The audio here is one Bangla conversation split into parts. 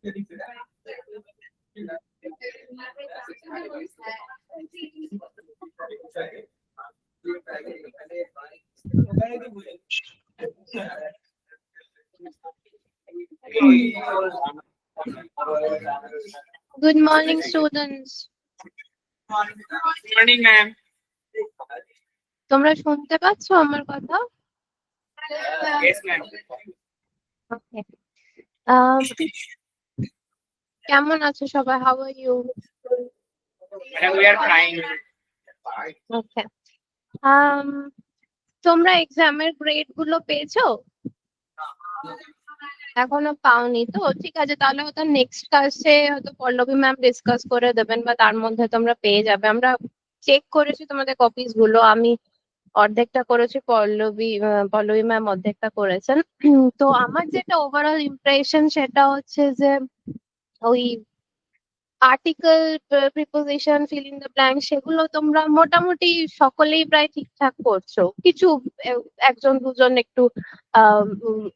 Good morning, students. Morning, ma'am. তোমরা শুনতে পাচ্ছ আমার কথা? Yes, ma'am. Okay. কেমন আছো সবাই? How are you? Madam, we are fine. Okay. তোমরা এক্সামের গ্রেড গুলো পেয়েছো? এখনো পাওনি তো? ঠিক আছে, তাহলে হয়তো নেক্সট ক্লাসে হয়তো পল্লবী ম্যাম ডিসকাস করে দেবেন বা তার মধ্যে তোমরা পেয়ে যাবে। আমরা চেক করেছি তোমাদের কপিস গুলো, আমি অর্ধেকটা করেছি, পল্লবী ম্যাম অর্ধেকটা করেছেন। তো আমার যেটা ওভারঅল ইমপ্রেশন সেটা হচ্ছে যে ওই article, preposition, fill in the blank সেগুলো তোমরা মোটামুটি সকলেই প্রায় ঠিকঠাক করছো। কিছু একজন দুজন একটু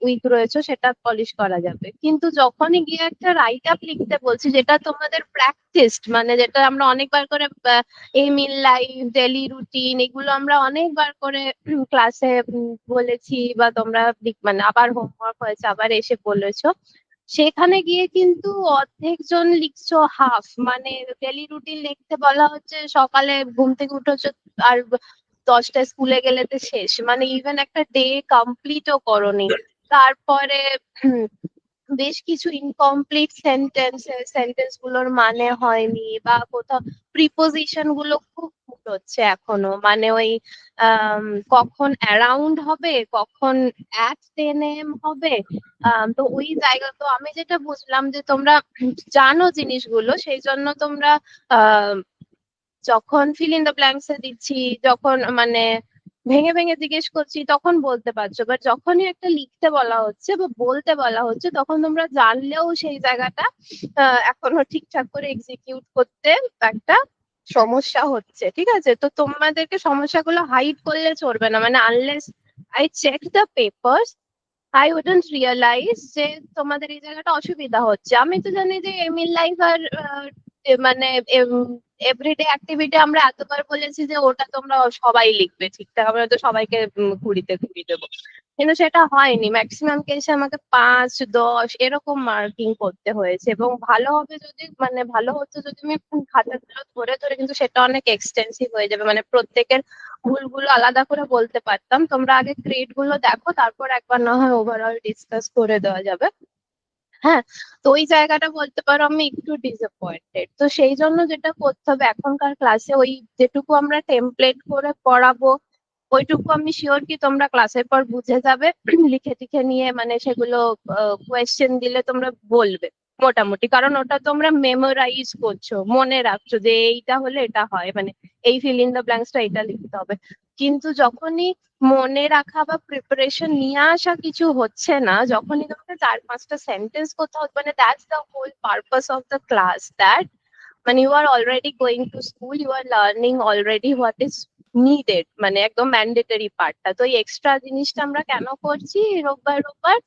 উইক রয়েছে, সেটা পলিশ করা যাবে। কিন্তু যখনই গিয়ে একটা রাইট আপ লিখতে বলছি, যেটা তোমাদের প্র্যাকটিসড, মানে যেটা আমরা অনেকবার করে aim in life, daily routine, এগুলো আমরা অনেকবার করে ক্লাসে বলেছি বা তোমরা মানে আবার হোমওয়ার্ক হয়েছে আবার এসে বলেছো, সেখানে গিয়ে কিন্তু অর্ধেক জন লিখছো হাফ। মানে ডেলি রুটিন লিখতে বলা হচ্ছে, সকালে ঘুম থেকে উঠেছো আর 10টায় স্কুলে গেলে তো শেষ, মানে ইভেন একটা ডে কমপ্লিটও করোনি। তারপরে বেশ কিছু ইনকমপ্লিট সেন্টেন্স গুলোর মানে হয়নি, বা কোথাও প্রিপোজিশন গুলো খুব ভুল হচ্ছে এখনো, মানে ওই কখন অ্যারাউন্ড হবে, কখন অ্যাট 10 AM হবে। তো ওই জায়গা, তো আমি যেটা বুঝলাম যে তোমরা জানো জিনিসগুলো, সেই জন্য তোমরা যখন ফিল ইন দ্য ব্ল্যাঙ্কস এ দিচ্ছি, যখন মানে ভেঙে ভেঙে জিজ্ঞেস করছি, তখন বলতে পারছো। বাট যখনই একটা লিখতে বলা হচ্ছে বা বলতে বলা হচ্ছে, তখন তোমরা জানলেও সেই জায়গাটা এখনো ঠিকঠাক করে এক্সিকিউট করতে একটা সমস্যা হচ্ছে। ঠিক আছে, তো তোমাদেরকে সমস্যাগুলো হাইড করলে চলবে না। মানে unless I check the papers, I wouldn't realise যে তোমাদের এই জায়গাটা অসুবিধা হচ্ছে। আমি তো জানি যে এমইন লাইফ আর মানে এভরিডে অ্যাক্টিভিটি আমরা এতবার বলেছি যে ওটা তোমরা সবাই লিখবে ঠিকঠাক, আমরা তো সবাইকে 20তে 20 দেবো, কিন্তু সেটা হয়নি। ম্যাক্সিমাম কেসে আমাকে 5, 10 এরকম মার্কিং করতে হয়েছে। এবং ভালো হবে যদি, মানে ভালো হতো যদি আমি খাতাগুলো ধরে ধরে, কিন্তু সেটা অনেক এক্সটেন্সিভ হয়ে যাবে, মানে প্রত্যেকের ভুলগুলো আলাদা করে বলতে পারতাম। তোমরা আগে গ্রেড গুলো দেখো, তারপর একবার না হয় ওভারঅল ডিসকাস করে দেওয়া যাবে। হ্যাঁ, তো ওই জায়গাটা বলতে পারো আমি একটু ডিসঅ্যাপয়েন্টেড। তো সেই জন্য যেটা করতে হবে এখনকার ক্লাসে, ওই যেটুকু আমরা টেমপ্লেট করে পড়াবো ওইটুকু আমি শিওর কি তোমরা ক্লাসের পর বুঝে যাবে। লিখে টিখে নিয়ে মানে সেগুলো কোয়েশ্চেন দিলে তোমরা বলবে মোটামুটি, কারণ ওটা তোমরা মেমোরাইজ করছো, মনে রাখছো যে এইটা হলে এটা হয়, মানে এই ফিল ইন দ্য ব্ল্যাঙ্কসটা এটা লিখতে হবে। কিন্তু যখনই মনে রাখা বা প্রিপারেশন নিয়ে আসা কিছু হচ্ছে না, যখনই তোমাকে 4-5টা সেন্টেন্স কোথাও, মানে that's the whole purpose of the class, that মানে you are already going to school, you are learning already what is needed, মানে একদম ম্যান্ডেটরি পার্টটা। তো এই এক্সট্রা জিনিসটা আমরা কেন করছি রোববার রোববার?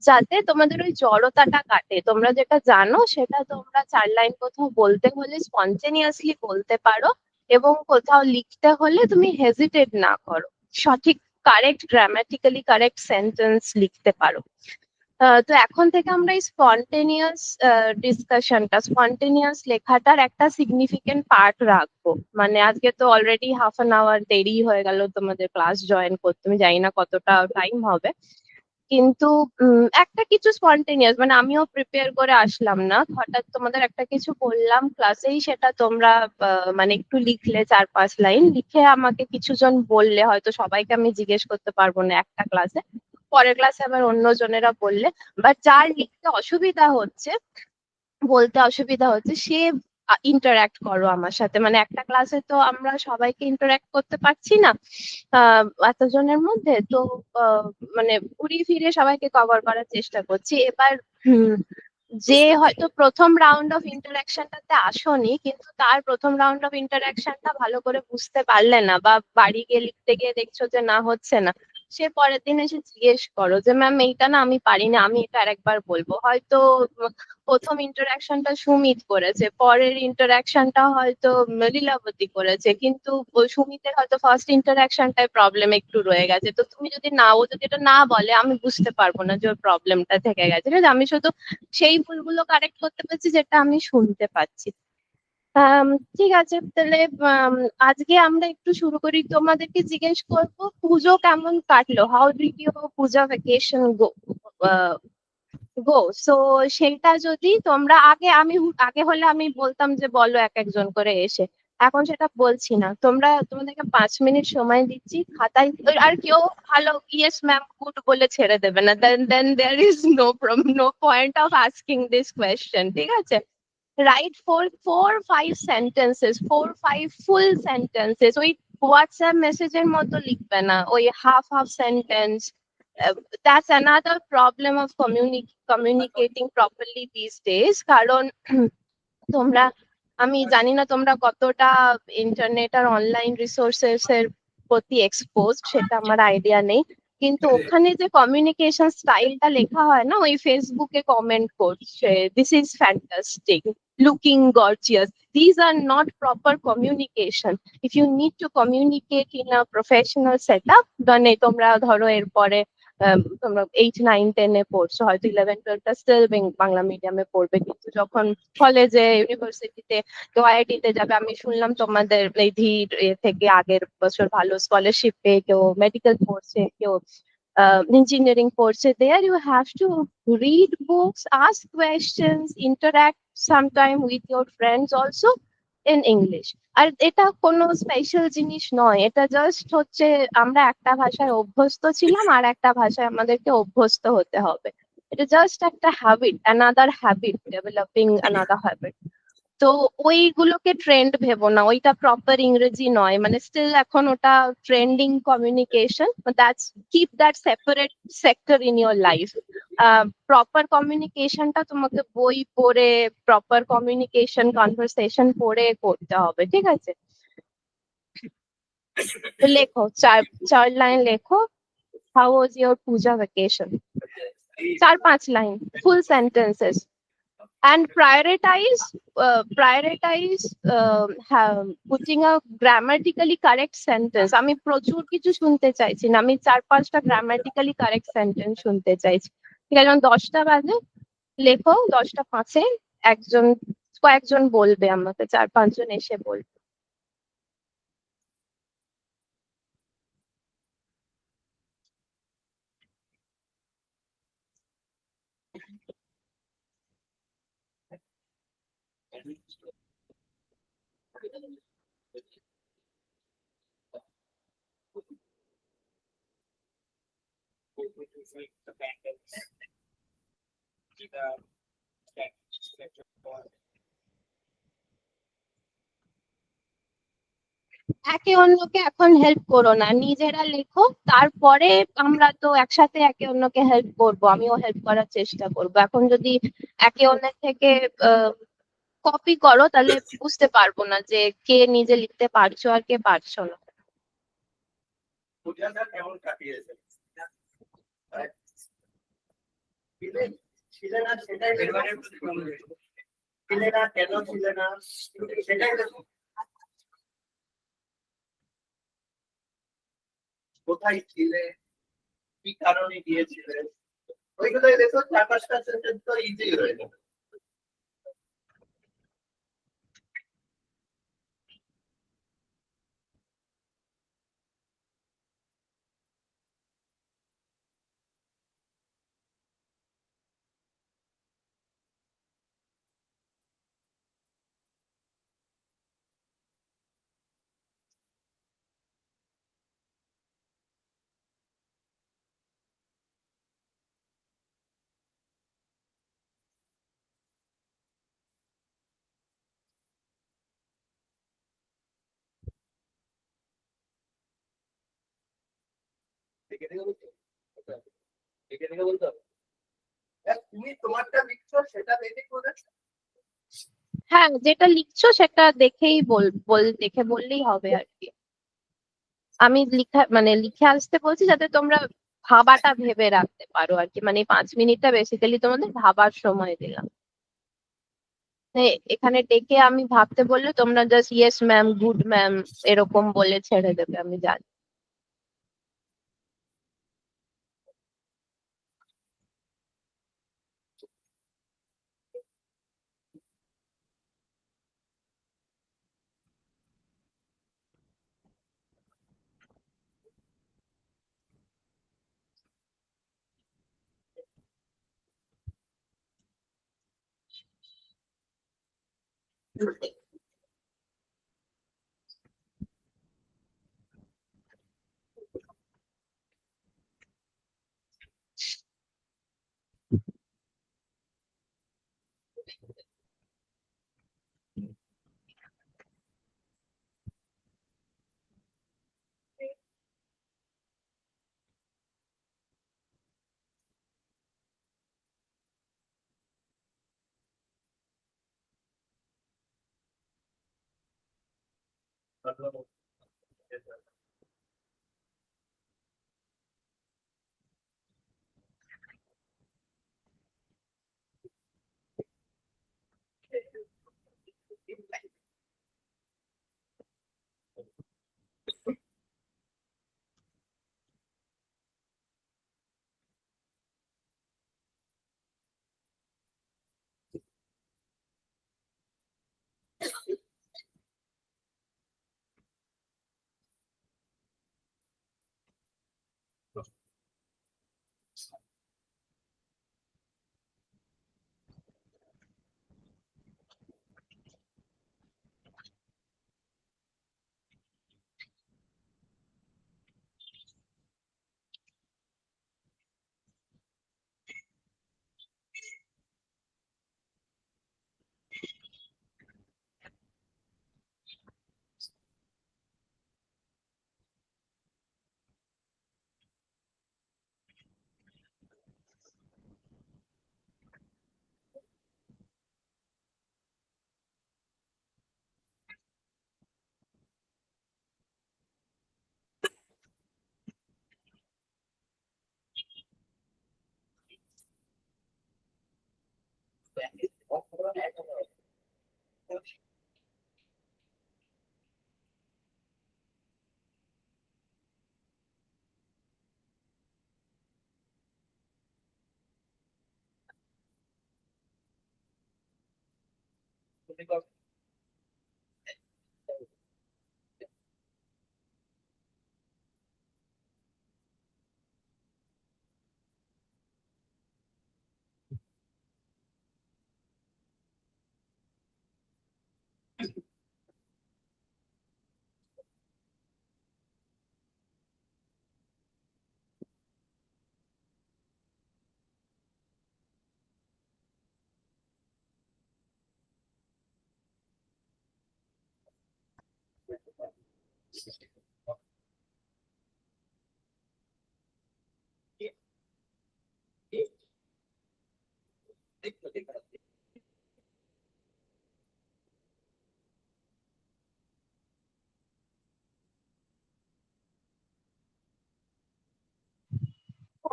যাতে তোমাদের ওই জড়তাটা কাটে। তোমরা যেটা জানো সেটা তোমরা 4 লাইন কোথাও বলতে হলে স্পন্টেনিয়াসলি বলতে পারো, এবং কোথাও লিখতে হলে তুমি হেজিটেট না করো, সঠিক কারেক্ট গ্রামাটিক্যালি কারেক্ট সেন্টেন্স লিখতে পারো। তো এখন থেকে আমরা এই স্পন্টেনিয়াস ডিসকাশনটা, স্পন্টেনিয়াস লেখাটার একটা সিগনিফিকেন্ট পার্ট রাখবো। মানে আজকে তো অলরেডি হাফ অ্যান আওয়ার দেরি হয়ে গেল তোমাদের ক্লাস জয়েন করতে, আমি জানি না কতটা টাইম হবে, কিন্তু একটা কিছু স্পন্টেনিয়াস, মানে আমিও প্রিপেয়ার করে আসলাম না, হঠাৎ তোমাদের একটা কিছু বললাম ক্লাসেই, সেটা তোমরা মানে একটু লিখলে 4-5 লাইন লিখে আমাকে কিছু জন বললে, হয়তো সবাইকে আমি জিজ্ঞেস করতে পারবো না একটা ক্লাসে, পরের ক্লাসে আবার অন্য জনেরা বললে, বাট যার লিখতে অসুবিধা হচ্ছে, বলতে অসুবিধা হচ্ছে, সে ইন্টারাক্ট করো আমার সাথে। মানে একটা ক্লাসে তো আমরা সবাইকে ইন্টারাক্ট করতে পারছি না এতজনের মধ্যে, তো মানে ঘুরিয়ে ফিরে সবাইকে কভার করার চেষ্টা করছি এবার। যে হয়তো প্রথম রাউন্ড অফ ইন্টারাকশনটাতে আসোনি, কিন্তু তার প্রথম রাউন্ড অফ ইন্টারাকশনটা ভালো করে বুঝতে পারলে না, বা বাড়ি গিয়ে লিখতে গিয়ে দেখছো যে না হচ্ছে না, সে পরের দিন এসে জিজ্ঞেস করো যে ম্যাম এইটা না আমি পারি না, আমি এটা আরেকবার বলবো। হয়তো প্রথম ইন্টারাকশনটা সুমিত করেছে, পরের ইন্টারাকশনটা হয়তো লীলাবতী করেছে, কিন্তু ওই সুমিতের হয়তো ফার্স্ট ইন্টারাকশনটায় প্রবলেম একটু রয়ে গেছে। তো তুমি যদি না, ও যদি এটা না বলে আমি বুঝতে পারবো না যে ওর প্রবলেমটা থেকে গেছে। ঠিক আছে, আমি শুধু সেই ভুলগুলো কারেক্ট করতে পারছি যেটা আমি শুনতে পাচ্ছি। আম, ঠিক আছে, তাহলে আজকে আমরা একটু শুরু করি। তোমাদেরকে জিজ্ঞেস করবো পুজো কেমন কাটলো, how did your Puja vacation go. So সেটা যদি তোমরা আগে হলে আমি বলতাম যে বলো এক একজন করে এসে, এখন সেটা বলছি না। তোমাদেরকে 5 মিনিট সময় দিচ্ছি, খাতায় আর কেউ ভালো ইয়েস ম্যাম গুড বলে ছেড়ে দেবে না, then there is no point of asking this question. ঠিক আছে, write four five sentences, 4 5 full sentences. ওই হোয়াটসঅ্যাপ মেসেজের মতো লিখবে না, ওই half sentence. That's another problem of communicating properly these days. কারণ তোমরা, আমি জানি না তোমরা কতটা ইন্টারনেট আর অনলাইন রিসোর্সেস এর প্রতি এক্সপোজ, সেটা আমার আইডিয়া নেই। কিন্তু ওখানে যে কমিউনিকেশন স্টাইলটা লেখা হয় না, ওই ফেসবুকে কমেন্ট করছে this is fantastic, looking gorgeous, this are not proper communication. If you need to communicate in a professional set up, মানে তোমরা ধরো এরপরে তোমরা 8 9 10-এ পড়ছো, হয়তো 11 12টা স্টিল বাংলা মিডিয়ামে পড়বে, কিন্তু যখন কলেজে ইউনিভার্সিটিতে কেউ আইআইটিতে যাবে, আমি শুনলাম তোমাদের এই ধীর থেকে আগের বছর ভালো স্কলারশিপ পেয়ে কেউ মেডিকেল পড়ছে, কেউ ইঞ্জিনিয়ারিং পড়ছে। There you have to read books, ask questions, interact sometime with your friends also in English. আর এটা কোনো স্পেশাল জিনিস নয়, এটা জাস্ট হচ্ছে আমরা একটা ভাষায় অভ্যস্ত ছিলাম, আর একটা ভাষায় আমাদেরকে অভ্যস্ত হতে হবে। এটা জাস্ট একটা habit, another habit, developing another habit. তো ওইগুলোকে ট্রেন্ড ভেবো না, ওইটা প্রপার ইংরেজি নয়, মানে স্টিল এখন ওটা trending communication. That's keep that separate sector in your life. Proper কমিউনিকেশনটা তোমাকে বই পড়ে, প্রপার কমিউনিকেশন কনভারসেশন পড়ে করতে হবে। ঠিক আছে, তো লেখো, চার লাইন লেখো, how was your Puja vacation, 4 5 line, full sentences. And prioritize putting a grammatically correct sentence. আমি প্রচুর কিছু শুনতে চাইছি না, আমি 4 5টা গ্রামাটিক্যালি কারেক্ট সেন্টেন্স শুনতে চাইছি। ঠিক আছে, যখন 10টা বাজে লেখো, 10টা 5-এ কয়েকজন বলবে আমাকে, 4 5 জন এসে বলবে। একে অন্যকে এখন হেল্প করো না, নিজেরা লেখো, তারপরে আমরা তো একসাথে একে অন্যকে হেল্প করব, আমিও হেল্প করার চেষ্টা করব। এখন যদি একে অন্যের থেকে কপি করো, তাহলে বুঝতে পারবো না যে কে নিজে লিখতে পারছো আর কে পারছো না। পূজাটা কেমন কাটিয়েছে? ছিলে না সেটাই ছিলে না, কেন ছিলে না সেটাই কোথায় ছিলে, কি কারণে গিয়েছিলে, ওইগুলোই দেখো। 4 5টা সেন্টেন্স তো ইজি হয়ে যাবে। তুমি তোমারটা লিখছো, সেটা দেখে করেছো। হ্যাঁ, যেটা লিখছো সেটা দেখেই দেখে বললেই হবে আর কি। আমি লিখে আসতে বলছি যাতে তোমরা ভাবাটা ভেবে রাখতে পারো আর কি, মানে 5 মিনিটটা বেসিক্যালি তোমাদের ভাবার সময় দিলাম। এখানে ডেকে আমি ভাবতে বললে তোমরা just yes ma'am, good ma'am এরকম বলে ছেড়ে দেবে, আমি জানি।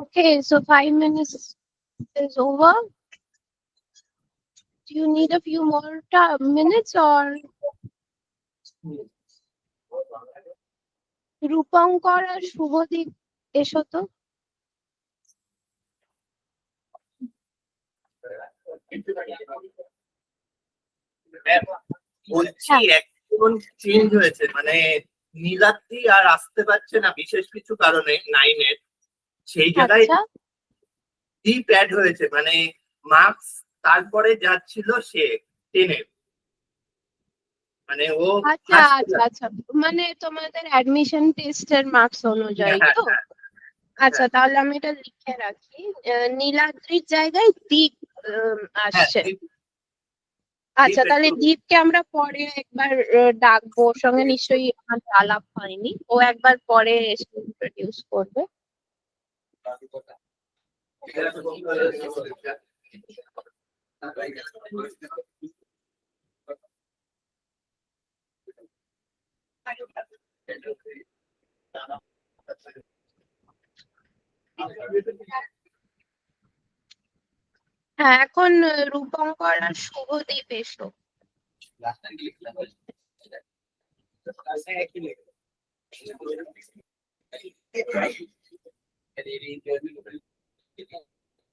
Okay, so 5 minutes is over. Do you need a few more minutes or Rupankar আর শুভদীপ এসো তো। বলছি এখন চেঞ্জ হয়েছে, মানে নীলাদ্রি আর আসতে পারছে না বিশেষ কিছু কারণে 9-এর, সেই জায়গায় আচ্ছা দীপ অ্যাড হয়েছে, মানে মার্কস তারপরে যাচ্ছিল সে 10-এর, মানে ও আচ্ছা আচ্ছা আচ্ছা, মানে তোমাদের অ্যাডমিশন টেস্টের মার্কস অনুযায়ী তো। আচ্ছা তাহলে আমি এটা লিখে রাখি, নীলাদ্রির জায়গায় দীপ আসছে। আচ্ছা তাহলে দীপকে আমরা পরে একবার ডাকবো, ওর সঙ্গে নিশ্চয়ই আমাদের আলাপ হয়নি, ও একবার পরে এসে ইন্ট্রোডিউস করবে। হ্যাঁ, এখন রূপঙ্কর আর শুভদীপ এসো।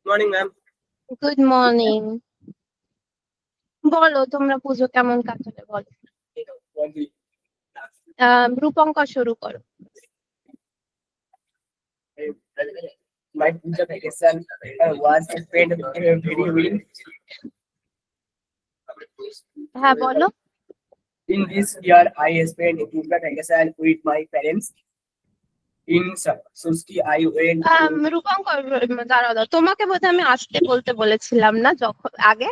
Morning ma'am. Good morning. বলো তোমরা পুজো কেমন কাটালে বলো। রূপঙ্কর শুরু করো। My puja vacation was spent very well. হ্যাঁ বলো। In this year, I spent puja vacation with my parents. In Susti, I went to Rupankar দাঁড়াও দাঁড়াও, তোমাকে বোধহয় আমি আসতে বলতে বলেছিলাম না যখন আগে।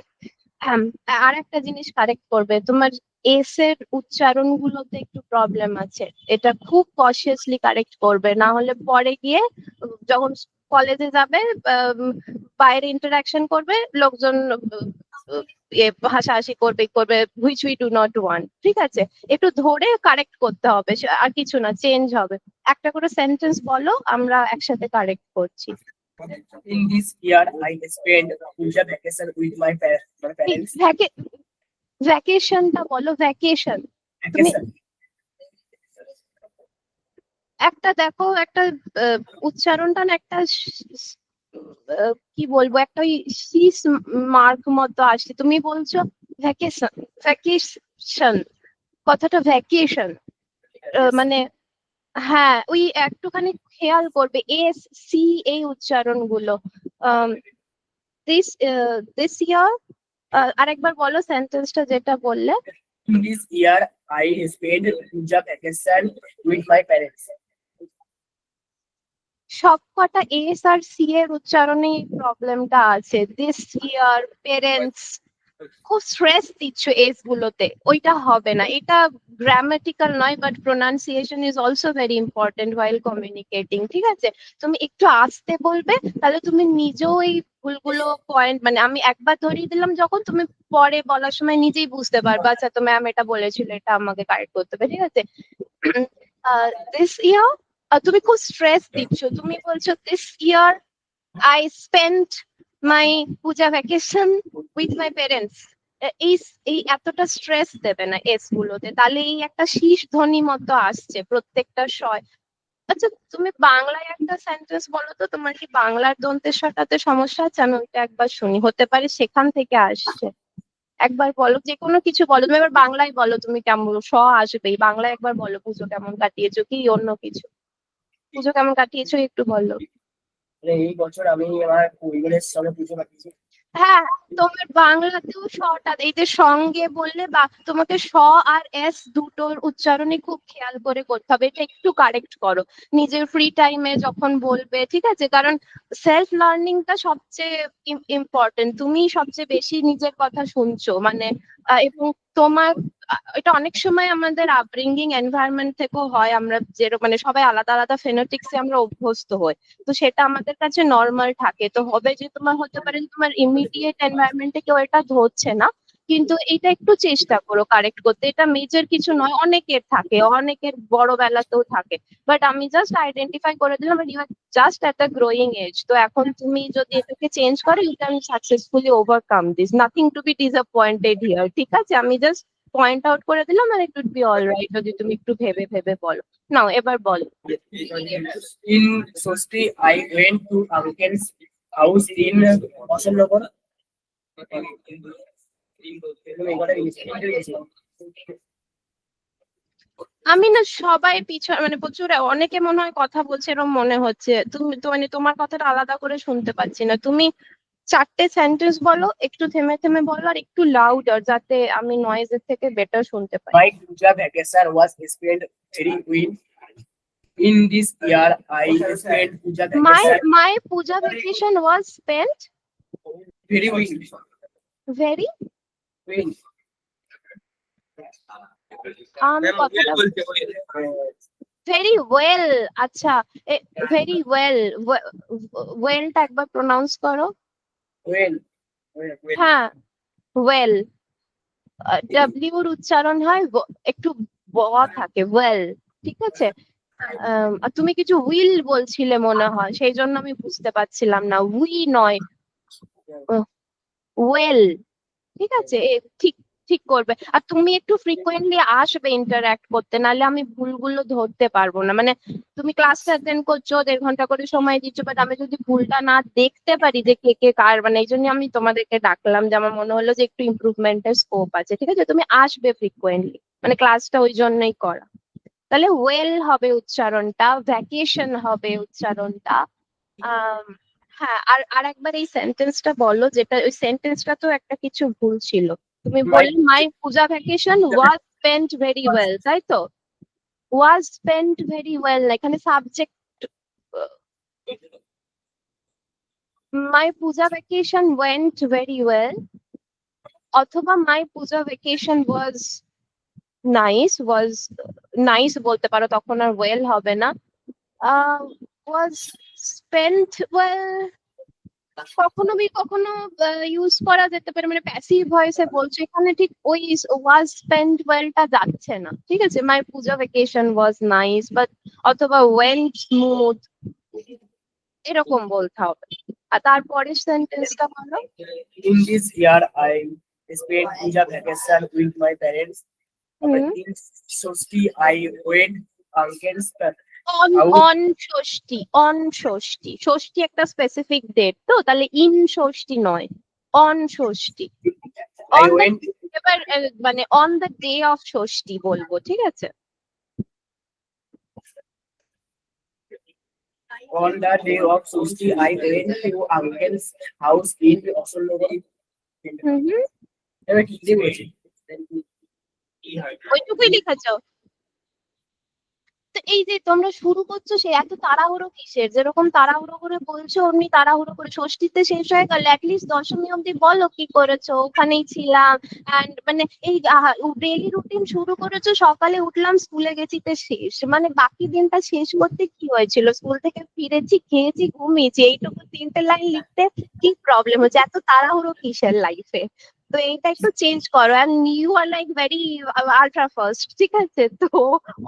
আর একটা জিনিস কারেক্ট করবে, তোমার এস এর উচ্চারণ গুলোতে একটু প্রবলেম আছে, এটা খুব কশিয়াসলি কারেক্ট করবে, না হলে পরে গিয়ে যখন কলেজে যাবে বাইরে ইন্টারাকশন করবে লোকজন হাসাহাসি করবে which we do not want. ঠিক আছে, একটু ধরে কারেক্ট করতে হবে, আর কিছু না, চেঞ্জ হবে। একটা করে সেন্টেন্স বলো, আমরা একসাথে কারেক্ট করছি। in this year, I spent puja vacation with my parents. ভ্যাকেশনটা বলো, ভ্যাকেশন। Vacation. একটা দেখো, একটা উচ্চারণটা না একটা কি বলবো, একটা ওই সিস মার্ক মতো আসছে। তুমি বলছো ভ্যাকেশন, ভ্যাকেশন, কথাটা ভ্যাকেশন, মানে হ্যাঁ ওই একটুখানি খেয়াল করবে এস সি এই উচ্চারণ গুলো। দিস দিস ইয়ার, আরেকবার বলো সেন্টেন্সটা যেটা বললে। In this year, I spent puja vacation with my parents. সবকটা এস আর সি এর উচ্চারণে প্রবলেমটা আছে। দিস ইয়ার, পেরেন্টস, খুব স্ট্রেস দিচ্ছ এস গুলোতে, ওইটা হবে না। এটা গ্রামাটিক্যাল নয়, but pronunciation is also very important while communicating. ঠিক আছে, তুমি একটু আস্তে বলবে, তাহলে তুমি নিজেও এই ভুলগুলো পয়েন্ট, মানে আমি একবার ধরিয়ে দিলাম যখন, তুমি পরে বলার সময় নিজেই বুঝতে পারবে, আচ্ছা তো ম্যাম এটা বলেছিল, এটা আমাকে কারেক্ট করতে হবে। ঠিক আছে, দিস ইয়ার, তুমি খুব স্ট্রেস দিচ্ছ, তুমি বলছো this year I spent my puja vacation with my parents. এই এতটা স্ট্রেস দেবে না এস গুলোতে, তাহলে এই একটা শীষ ধ্বনি মতো আসছে প্রত্যেকটা স্বয়। আচ্ছা তুমি বাংলায় একটা সেন্টেন্স বলো তো, তোমার কি বাংলার দন্তের স্বরটাতে সমস্যা আছে? আমি ওইটা একবার শুনি, হতে পারে সেখান থেকে আসছে। একবার বলো, যে কোনো কিছু বলো, তুমি এবার বাংলায় বলো, তুমি কেমন স আসবেই, বাংলায় একবার বলো পুজো কেমন কাটিয়েছো, কি অন্য কিছু, পুজো কেমন কাটিয়েছো একটু বলো। এই বছর আমি আমার পরিবারের সঙ্গে পুজো কাটিয়েছি। হ্যাঁ, তোমার বাংলাতেও শটা, এই যে সঙ্গে বললে, বা তোমাকে স আর এস দুটোর উচ্চারণে খুব খেয়াল করে করতে হবে, এটা একটু কারেক্ট করো নিজের ফ্রি টাইমে যখন বলবে। ঠিক আছে, কারণ সেলফ লার্নিংটা সবচেয়ে ইম্পর্টেন্ট, তুমি সবচেয়ে বেশি নিজের কথা শুনছো, মানে এবং তোমার এটা অনেক সময় আমাদের আপব্রিঙ্গিং এনভায়রনমেন্ট থেকেও হয়, আমরা যেরকম মানে সবাই আলাদা আলাদা ফেনোটিক্সে আমরা অভ্যস্ত হই, তো সেটা আমাদের কাছে নর্মাল থাকে। তো হবে যে তোমার হতে পারে তোমার ইমিডিয়েট এনভায়রনমেন্টে কেউ এটা ধরছে না, কিন্তু এটা একটু চেষ্টা করো কারেক্ট করতে, এটা মেজর কিছু নয়, অনেকের থাকে, অনেকের বড় বেলাতেও থাকে, বাট আমি জাস্ট আইডেন্টিফাই করে দিলাম, you are just at a growing age. তো এখন তুমি যদি এটাকে চেঞ্জ করো, you can successfully overcome this, nothing to be disappointed here. ঠিক আছে, আমি জাস্ট পয়েন্ট আউট করে দিলাম, আর ইট উড বি অলরাইট যদি তুমি একটু ভেবে ভেবে বলো। নাও এবার বলো। In Sosti, I went to uncle's house in Oshannagar. আমি না সবাই পিছনে, মানে প্রচুর অনেকে মনে হয় কথা বলছে এরকম মনে হচ্ছে, তুমি তো মানে তোমার কথাটা আলাদা করে শুনতে পাচ্ছি না। তুমি চারটে সেন্টেন্স বলো, একটু থেমে থেমে বলো, আর একটু লাউডার, যাতে আমি নয়েজের থেকে বেটার শুনতে পাই। My puja vacation was spent very well. In this year, I spent puja vacation My puja vacation was spent very well. very Well. কথাটা ভেরি ওয়েল। আচ্ছা, ভেরি ওয়েল, ওয়েলটা একবার প্রোনাউন্স করো। Well. হ্যাঁ, ওয়েল, ডাব্লিউর উচ্চারণ হয় একটু ব থাকে, ওয়েল। ঠিক আছে, আর তুমি কিছু উইল বলছিলে মনে হয়, সেই জন্য আমি বুঝতে পারছিলাম না। উই নয়, ওয়েল। ঠিক আছে, ঠিক ঠিক করবে। আর তুমি একটু ফ্রিকোয়েন্টলি আসবে ইন্টারঅ্যাক্ট করতে, নাহলে আমি ভুলগুলো ধরতে পারবো না। মানে তুমি ক্লাসটা অ্যাটেন্ড করছো, 1.5 ঘন্টা করে সময় দিচ্ছ, বাট আমি যদি ভুলটা না দেখতে পারি যে কে কে কার, মানে এই জন্য আমি তোমাদেরকে ডাকলাম, যে আমার মনে হলো যে একটু ইমপ্রুভমেন্টের স্কোপ আছে। ঠিক আছে, তুমি আসবে ফ্রিকোয়েন্টলি, মানে ক্লাসটা ওই জন্যই করা। তাহলে ওয়েল হবে উচ্চারণটা, ভ্যাকেশন হবে উচ্চারণটা। আম, হ্যাঁ, আর আরেকবার এই সেন্টেন্সটা বলো, যেটা ওই সেন্টেন্সটা তো একটা কিছু ভুল ছিল। তুমি My বললে my puja vacation was spent very well, তাই তো? ওয়াজ স্পেন্ট ভেরি ওয়েল, এখানে subject my puja vacation went very well, অথবা my puja vacation was nice. Was nice বলতে পারো, তখন আর ওয়েল হবে না। ওয়াজ স্পেন্ট ওয়েল কখনো ইউজ করা যেতে পারে, মানে প্যাসিভ ভয়েসে বলছো, এখানে ঠিক ওই ওয়াজ স্পেন্ট ওয়েলটা যাচ্ছে না। ঠিক আছে, মাই puja vacation was nice, but অথবা ওয়েন্ট স্মুথ, এরকম বলতে হবে। আর তারপরের সেন্টেন্সটা বলো। in this year I spent puja vacation with my parents. হুম, In Sosti I went uncle's on house. On Shashthi, on Shashthi, Shashthi একটা স্পেসিফিক ডেট, তো তাহলে ইন ষষ্ঠী নয়, on Shashthi. I on the, went এবার মানে on the day of Shashthi বলবো, ঠিক আছে? on the day of Sosti I went to uncle's house in Osolnogo. হুম হুম, এবার কি দিয়ে বলছি? ওইটুকুই লিখেছো? তো এই যে তোমরা শুরু করছো, সে এত তাড়াহুড়ো কিসের? যেরকম তাড়াহুড়ো করে বলছো অমনি তাড়াহুড়ো করে ষষ্ঠীতে শেষ হয়ে গেল, অ্যাটলিস্ট দশমী অব্দি বলো কি করেছো, ওখানেই ছিলাম। অ্যান্ড মানে এই ডেইলি রুটিন শুরু করেছো, সকালে উঠলাম, স্কুলে গেছি, তে শেষ। মানে বাকি দিনটা শেষ করতে কি হয়েছিল? স্কুল থেকে ফিরেছি, খেয়েছি, ঘুমিয়েছি, এইটুকু 3টে লাইন লিখতে কি প্রবলেম হচ্ছে? এত তাড়াহুড়ো কিসের লাইফে? তো এইটা একটু চেঞ্জ করো। And you are like very ultra fast, ঠিক আছে? তো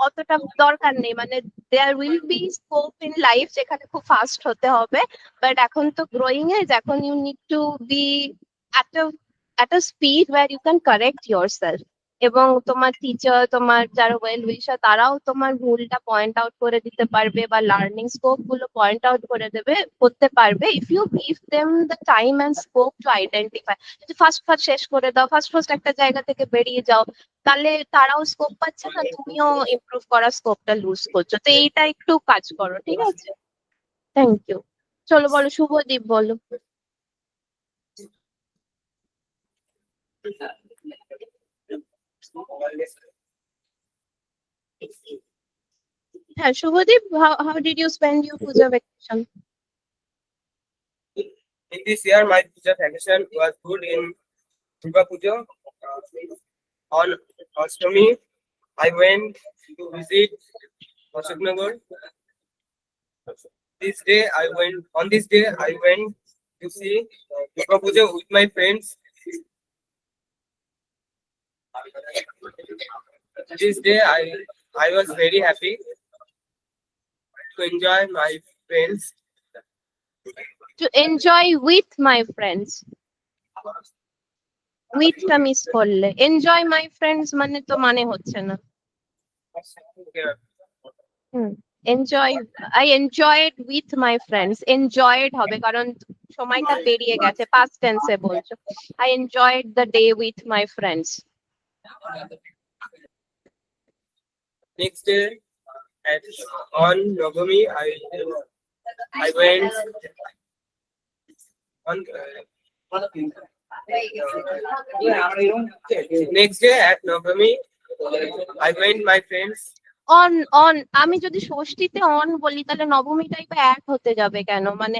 অতটা দরকার নেই। মানে there will be scope in life যেখানে খুব ফাস্ট হতে হবে, বাট এখন তো গ্রোয়িং এজ, এখন you need to be at a at a speed where you can correct yourself, এবং তোমার টিচার, তোমার যারা ওয়েল উইশার, তারাও তোমার ভুলটা পয়েন্ট আউট করে দিতে পারবে, বা লার্নিং স্কোপ গুলো পয়েন্ট আউট করে করতে পারবে, if you give them the time and scope to identify. যদি ফার্স্ট ফার্স্ট শেষ করে দাও, ফার্স্ট ফার্স্ট একটা জায়গা থেকে বেরিয়ে যাও, তাহলে তারাও স্কোপ পাচ্ছে না, তুমিও ইমপ্রুভ করার স্কোপটা লুজ করছো। তো এইটা একটু কাজ করো, ঠিক আছে? Thank you. চলো বলো, শুভদীপ বলো। হ্যাঁ, Subhadeep, how did you spend your puja vacation? In this year, my puja vacation was good in Durga Puja. On Ashtami, I went to visit Ashoknagar. On this day, I went to see Durga Puja with my friends. This day, I was very happy to enjoy my friends. To enjoy with my friends, with টা মিস করলে, enjoy my friends মানে তো মানে হচ্ছে না। Enjoy, I enjoyed with my friends, enjoyed হবে কারণ সময়টা পেরিয়ে গেছে, পাস্ট টেন্সে বলছো। I enjoyed the day with my friends. Next day, on Navami, I went on. Next day at Navami, I went my friends. On on, আমি যদি ষষ্ঠীতে অন বলি, তাহলে নবমীটাই তো এক হতে যাবে কেন? মানে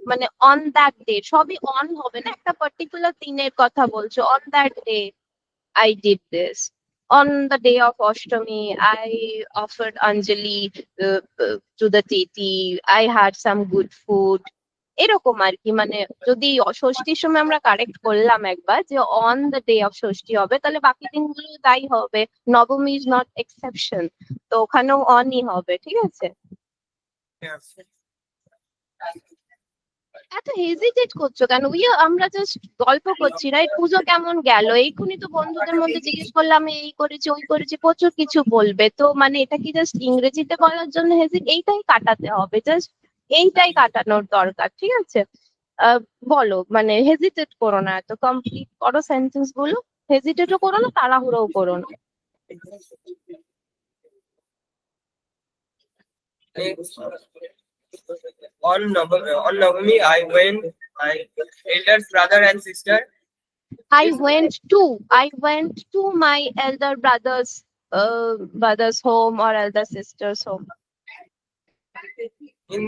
মানে অন দ্যাট ডে, সবই অন হবে না, একটা পার্টিকুলার দিনের কথা বলছো। On that day I did this. On the day of Ashtami, I offered Anjali to the Titi. I had some good food. এরকম আর কি, মানে যদি ষষ্ঠীর সময় আমরা কারেক্ট করলাম একবার যে অন দ্য ডে অফ ষষ্ঠী হবে, তাহলে বাকি দিনগুলো তাই হবে। নবমী ইজ নট এক্সেপশন, তো ওখানেও অনই হবে, ঠিক আছে? এত হেজিটেট করছো কেন? আমরা জাস্ট গল্প করছি, রাইট? পুজো কেমন গেল, এইখুনি তো বন্ধুদের মধ্যে জিজ্ঞেস করলাম এই করেছি ওই করেছি, প্রচুর কিছু বলবে তো, মানে এটা কি জাস্ট ইংরেজিতে বলার জন্য এইটাই কাটাতে হবে, জাস্ট এইটাই কাটানোর দরকার, ঠিক আছে? বলো, মানে হেজিটেট করো না, এত কমপ্লিট করো সেন্টেন্স গুলো, হেজিটেটও করো না, তাড়াহুড়োও করো না। On Navami, I went my elders, brother and sister. I went to my elder brother's home or elder sister's home. In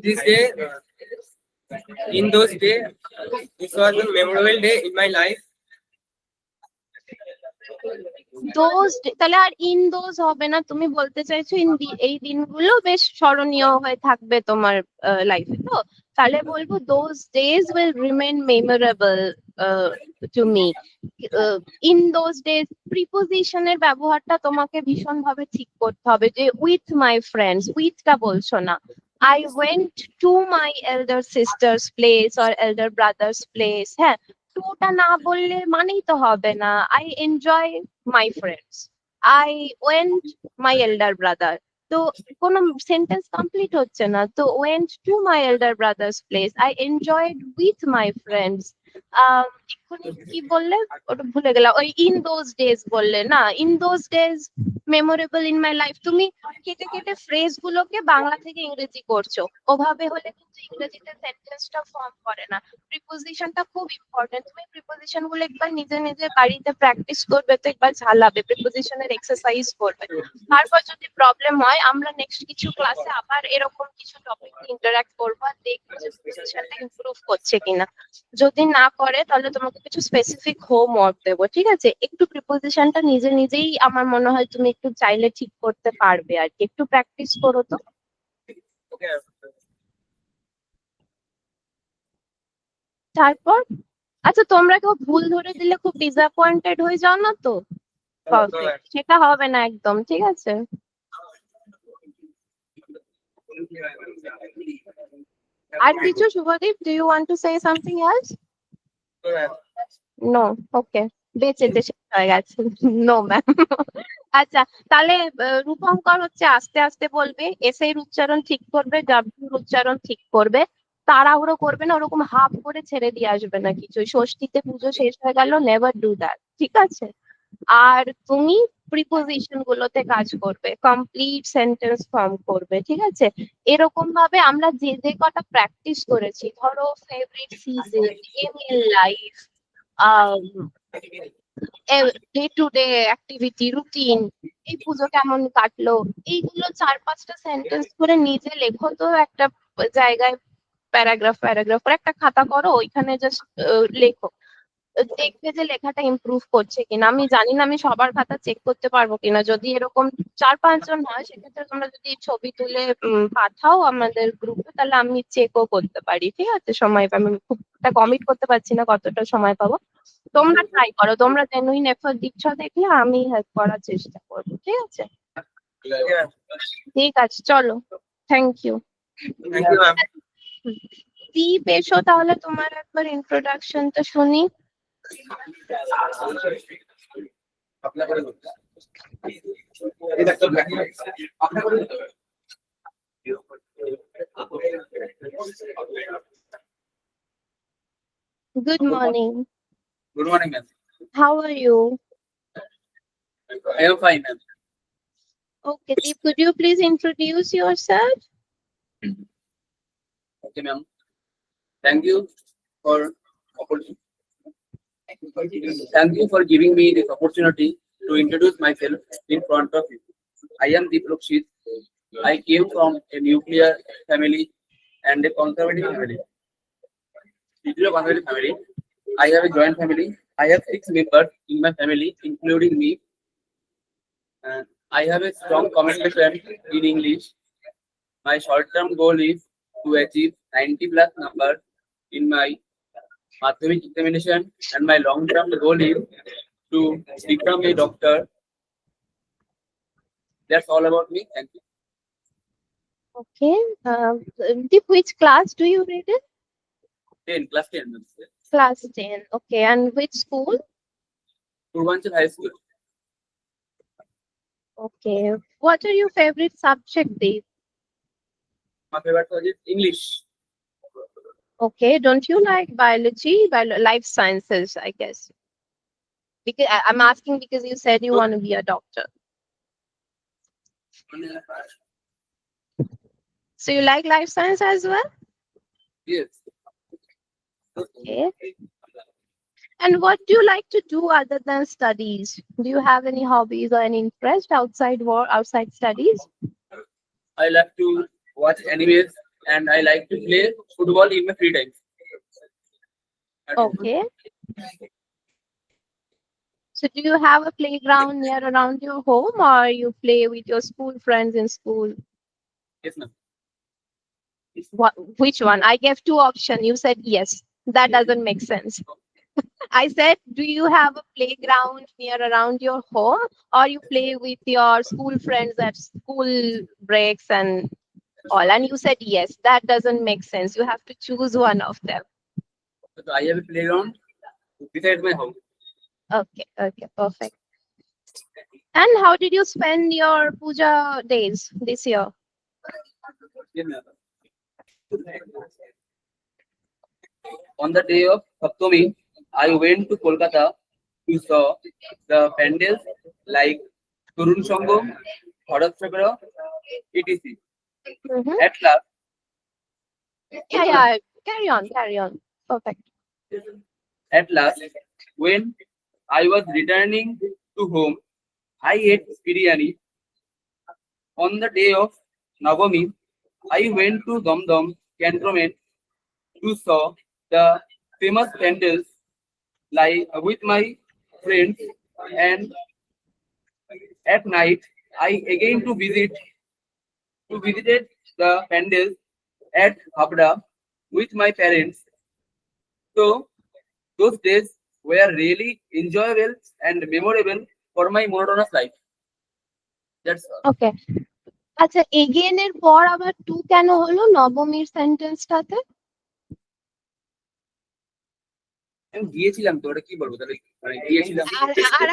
this day, in those days, this was a memorable day in my life. তাহলে আর ইন দোজ হবে না, তুমি বলতে চাইছো এই দিনগুলো বেশ স্মরণীয় হয়ে থাকবে তোমার লাইফে, তো তাহলে বলবো those days will remain memorable to me. In those days প্রিপোজিশনের ব্যবহারটা তোমাকে ভীষণ ভাবে ঠিক করতে হবে, যে উইথ মাই ফ্রেন্ডস, উইথটা বলছো না। I went to my elder sister's place or elder brother's place, হ্যাঁ, টুটা না বললে মানেই তো হবে না। I enjoy my friends, I went my elder brother, তো কোনো সেন্টেন্স কমপ্লিট হচ্ছে না। তো went to my elder brother's place, I enjoyed with my friends। এক্ষুনি কি বললে ওটা ভুলে গেলাম, ওই ইন দোজ ডেজ বললে না, in those days memorable in my life. তুমি কেটে কেটে ফ্রেজ গুলোকে বাংলা থেকে ইংরেজি করছো, ওভাবে হলে কিন্তু ইংরেজিতে সেন্টেন্সটা ফর্ম করে না। প্রিপোজিশনটা খুব ইম্পর্টেন্ট, তুমি প্রিপোজিশন গুলো একবার নিজে নিজে বাড়িতে প্র্যাকটিস করবে, তো একবার ঝালাবে, প্রিপোজিশনের এক্সারসাইজ করবে। তারপর যদি প্রবলেম হয়, আমরা নেক্সট কিছু ক্লাসে আবার এরকম কিছু টপিক ইন্টারঅ্যাক্ট করবো, আর দেখবো যে প্রিপোজিশনটা ইমপ্রুভ করছে কিনা। যদি না করে তাহলে তোমাকে কিছু স্পেসিফিক হোমওয়ার্ক দেবো, ঠিক আছে? একটু প্রিপোজিশনটা নিজে নিজেই আমার মনে হয় তুমি একটু চাইলে ঠিক করতে পারবে আর কি, একটু প্র্যাকটিস করো তো। Okay. তারপর আচ্ছা, তোমরা কেউ ভুল ধরে দিলে খুব ডিসঅ্যাপয়েন্টেড হয়ে যাও না তো? Perfect, সেটা হবে না একদম, ঠিক আছে? আর কিছু, Subhadip, do you want to say something else? No, okay, বেঁচেতে শেষ হয়ে গেছে, নো ম্যাম। আচ্ছা, তাহলে রূপঙ্কর হচ্ছে আস্তে আস্তে বলবে, এস এর উচ্চারণ ঠিক করবে, ডাব্লিউর উচ্চারণ ঠিক করবে, তাড়াহুড়ো করবে না, ওরকম হাফ করে ছেড়ে দিয়ে আসবে না কিছু। ষষ্ঠীতে পুজো শেষ হয়ে গেল, নেভার ডু দ্যাট, ঠিক আছে? আর তুমি প্রিপোজিশন গুলোতে কাজ করবে, কমপ্লিট সেন্টেন্স ফর্ম করবে, ঠিক আছে? এরকম ভাবে আমরা যে যে কটা প্র্যাকটিস করেছি, ধরো favourite season, aim in life, day to day activity, routine, এই পুজো কেমন কাটলো, এইগুলো 4-5টা সেন্টেন্স করে নিজে লেখো তো একটা জায়গায়, প্যারাগ্রাফ করে একটা খাতা করো, ওইখানে জাস্ট লেখো, দেখবে যে লেখাটা ইমপ্রুভ করছে কিনা। আমি জানি না আমি সবার খাতা চেক করতে পারবো কিনা, যদি এরকম 4-5 জন হয় সেক্ষেত্রে তোমরা যদি ছবি তুলে পাঠাও আমাদের গ্রুপে, তাহলে আমি চেকও করতে পারি, ঠিক আছে? সময় আমি খুব একটা কমিট করতে পারছি না কতটা সময় পাবো, তোমরা ট্রাই করো, তোমরা জেনুইন এফর্ট দিচ্ছ দেখলে আমি হেল্প করার চেষ্টা করবো, ঠিক আছে? Yeah. ঠিক আছে, চলো, thank you. Thank you, ma'am. Deep, এসো তাহলে, তোমার একবার ইন্ট্রোডাকশনটা শুনি। Good morning. Good morning, ma'am. How are you? I am fine, ma'am. Okay, Deep, could you please introduce yourself? Okay, ma'am. Thank you for giving me this opportunity to introduce myself in front of you. I am Deep Lokshit. I came from a nuclear family and a conservative family. Nuclear conservative family. I have a joint family. I have 6 members in my family, including me. And I have a strong communication in English. My short-term goal is to achieve 90 plus number in my Madhyamik examination, and my long-term goal is to become a doctor. That's all about me. Thank you. Okay. Deep, which class do you read in? 10, class 10. Class 10. Okay. And which school? Purvanchal High School. Okay. What are your favorite subject, Deep? My favorite subject English. Okay. Don't you like biology, life sciences, I guess? Because I'm asking because you said you want to be a doctor. So you like life science as well? Yes. Okay. And what do you like to do other than studies? Do you have any hobbies or any interest outside work, outside studies? I like to watch animes and I like to play football in my free time. Okay. So do you have a playground near around your home, or you play with your school friends in school? Yes, ma'am. Which one? I gave two options. You said yes. That doesn't make sense. I said, do you have a playground near around your home, or you play with your school friends at school breaks and all? And you said yes. That doesn't make sense. You have to choose one of them. So I have a playground beside my house. Okay, okay, perfect. And how did you spend your puja days this year? Yes, ma'am. On the day of Saptami, I went to Kolkata to saw the pandals like Turun Sangam, Bharat Chakra, etc. Mm-hmm. At last, Yeah. Carry on. Perfect. when I was returning to home, I ate biryani. On the day of Navami, I went to Damdam cantonment to saw the famous pandals like with my friends, and at night I again visited the pandals at Habra with my parents. So those days were really enjoyable and memorable for my monotonous life. That's all. Okay. আচ্ছা, এগেন এর পর আবার টু কেন হলো নবমীর সেন্টেন্সটাতে? আমি গিয়েছিলাম তো, ওটা কি বলবো তাহলে, মানে গিয়েছিলাম। আর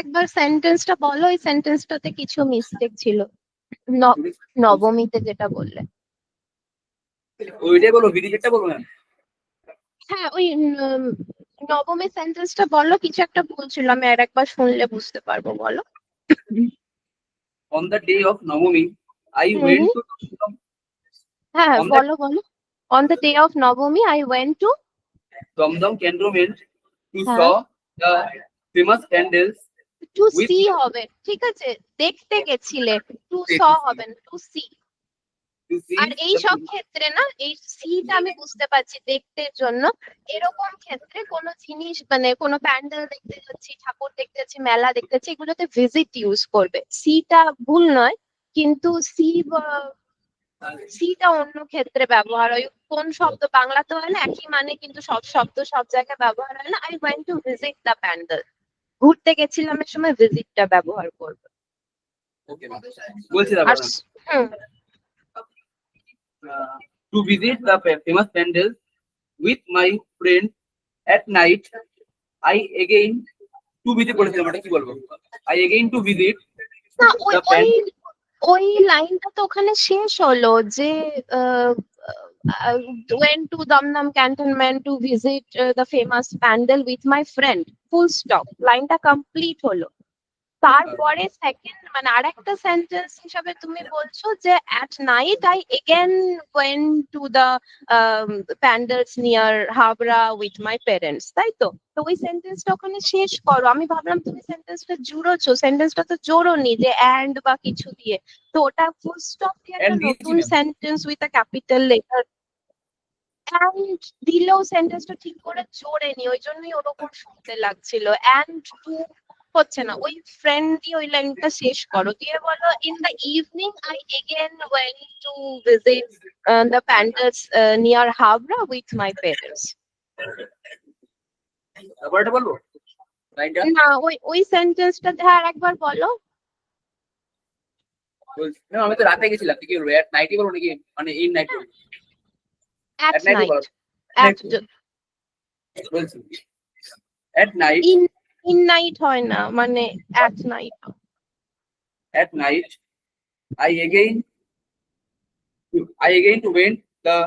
একবার সেন্টেন্সটা বলো, ওই সেন্টেন্সটাতে কিছু মিস্টেক ছিল নবমীতে যেটা বললে। ওইটাই বলবো, বিরিজেরটা বলবো না। হ্যাঁ, ওই নবমীর সেন্টেন্সটা বলো, কিছু একটা ভুল ছিল, আমি আর একবার শুনলে বুঝতে পারবো, বলো। On the day of Navami, I went to হ্যাঁ, on the বলো। On the day of Navami, I went to Damdam cantonment to হ্যাঁ। saw the famous pandals to with see হবে, ঠিক আছে, দেখতে গেছিলে, টু স হবে না, টু সি। to see আর এই the সব ক্ষেত্রে না, এই সিটা আমি বুঝতে পারছি দেখতে জন্য, এরকম ক্ষেত্রে কোনো জিনিস মানে কোনো প্যান্ডেল দেখতে যাচ্ছি, ঠাকুর দেখতে যাচ্ছি, মেলা দেখতে যাচ্ছি, এগুলোতে ভিজিট ইউজ করবে। সিটা ভুল নয়, কিন্তু সিটা অন্য ক্ষেত্রে ব্যবহার হয়। কোন শব্দ বাংলাতে হয় না একই মানে, কিন্তু সব শব্দ সব জায়গায় ব্যবহার হয় না। I went to visit the pandal, ঘুরতে গেছিলাম এর সময় ভিজিটটা ব্যবহার করবে। Okay, বলছি তারপর to visit the famous pandals with my friends at night. I again to visit করেছিলাম, এটা কি বলবো, I again to visit না, the pandals. ওই লাইনটা তো ওখানে শেষ হলো যে went to Damdam cantonment to visit the famous pandal with my friend, full stop, লাইনটা কমপ্লিট হলো। তারপরে সেকেন্ড মানে আরেকটা সেন্টেন্স হিসাবে তুমি বলছো যে at night I again went to the pandals near Habra with my parents, তাই তো? তো ওই সেন্টেন্সটা ওখানে শেষ করো। আমি ভাবলাম তুমি সেন্টেন্সটা জুড়োছো, সেন্টেন্সটা তো জোড়োনি যে অ্যান্ড বা কিছু দিয়ে, তো ওটা ফুল স্টপ দিয়ে একটা নতুন sentence with a capital letter and দিলেও সেন্টেন্সটা ঠিক করে জোড়েনি, ওই জন্যই ওরকম শুনতে লাগছিল। অ্যান্ড টু হচ্ছে না, ওই ফ্রেন্ড দিয়ে ওই লাইনটা শেষ করো, দিয়ে বলো in the evening I again went to visit the pandals near Habra with my parents. তারপরটা বলবো লাইনটা না, ওই সেন্টেন্সটা হ্যাঁ একবার বলো। বলছি না, আমি তো রাতে গেছিলাম, কি বলবো, এট নাইটই বলবো নাকি, মানে ইন নাইট অ্যাট নাইটই নাইট, বলো। অ্যাট বলছি at night, ইন নাইট হয় না, মানে at night. at night I again went the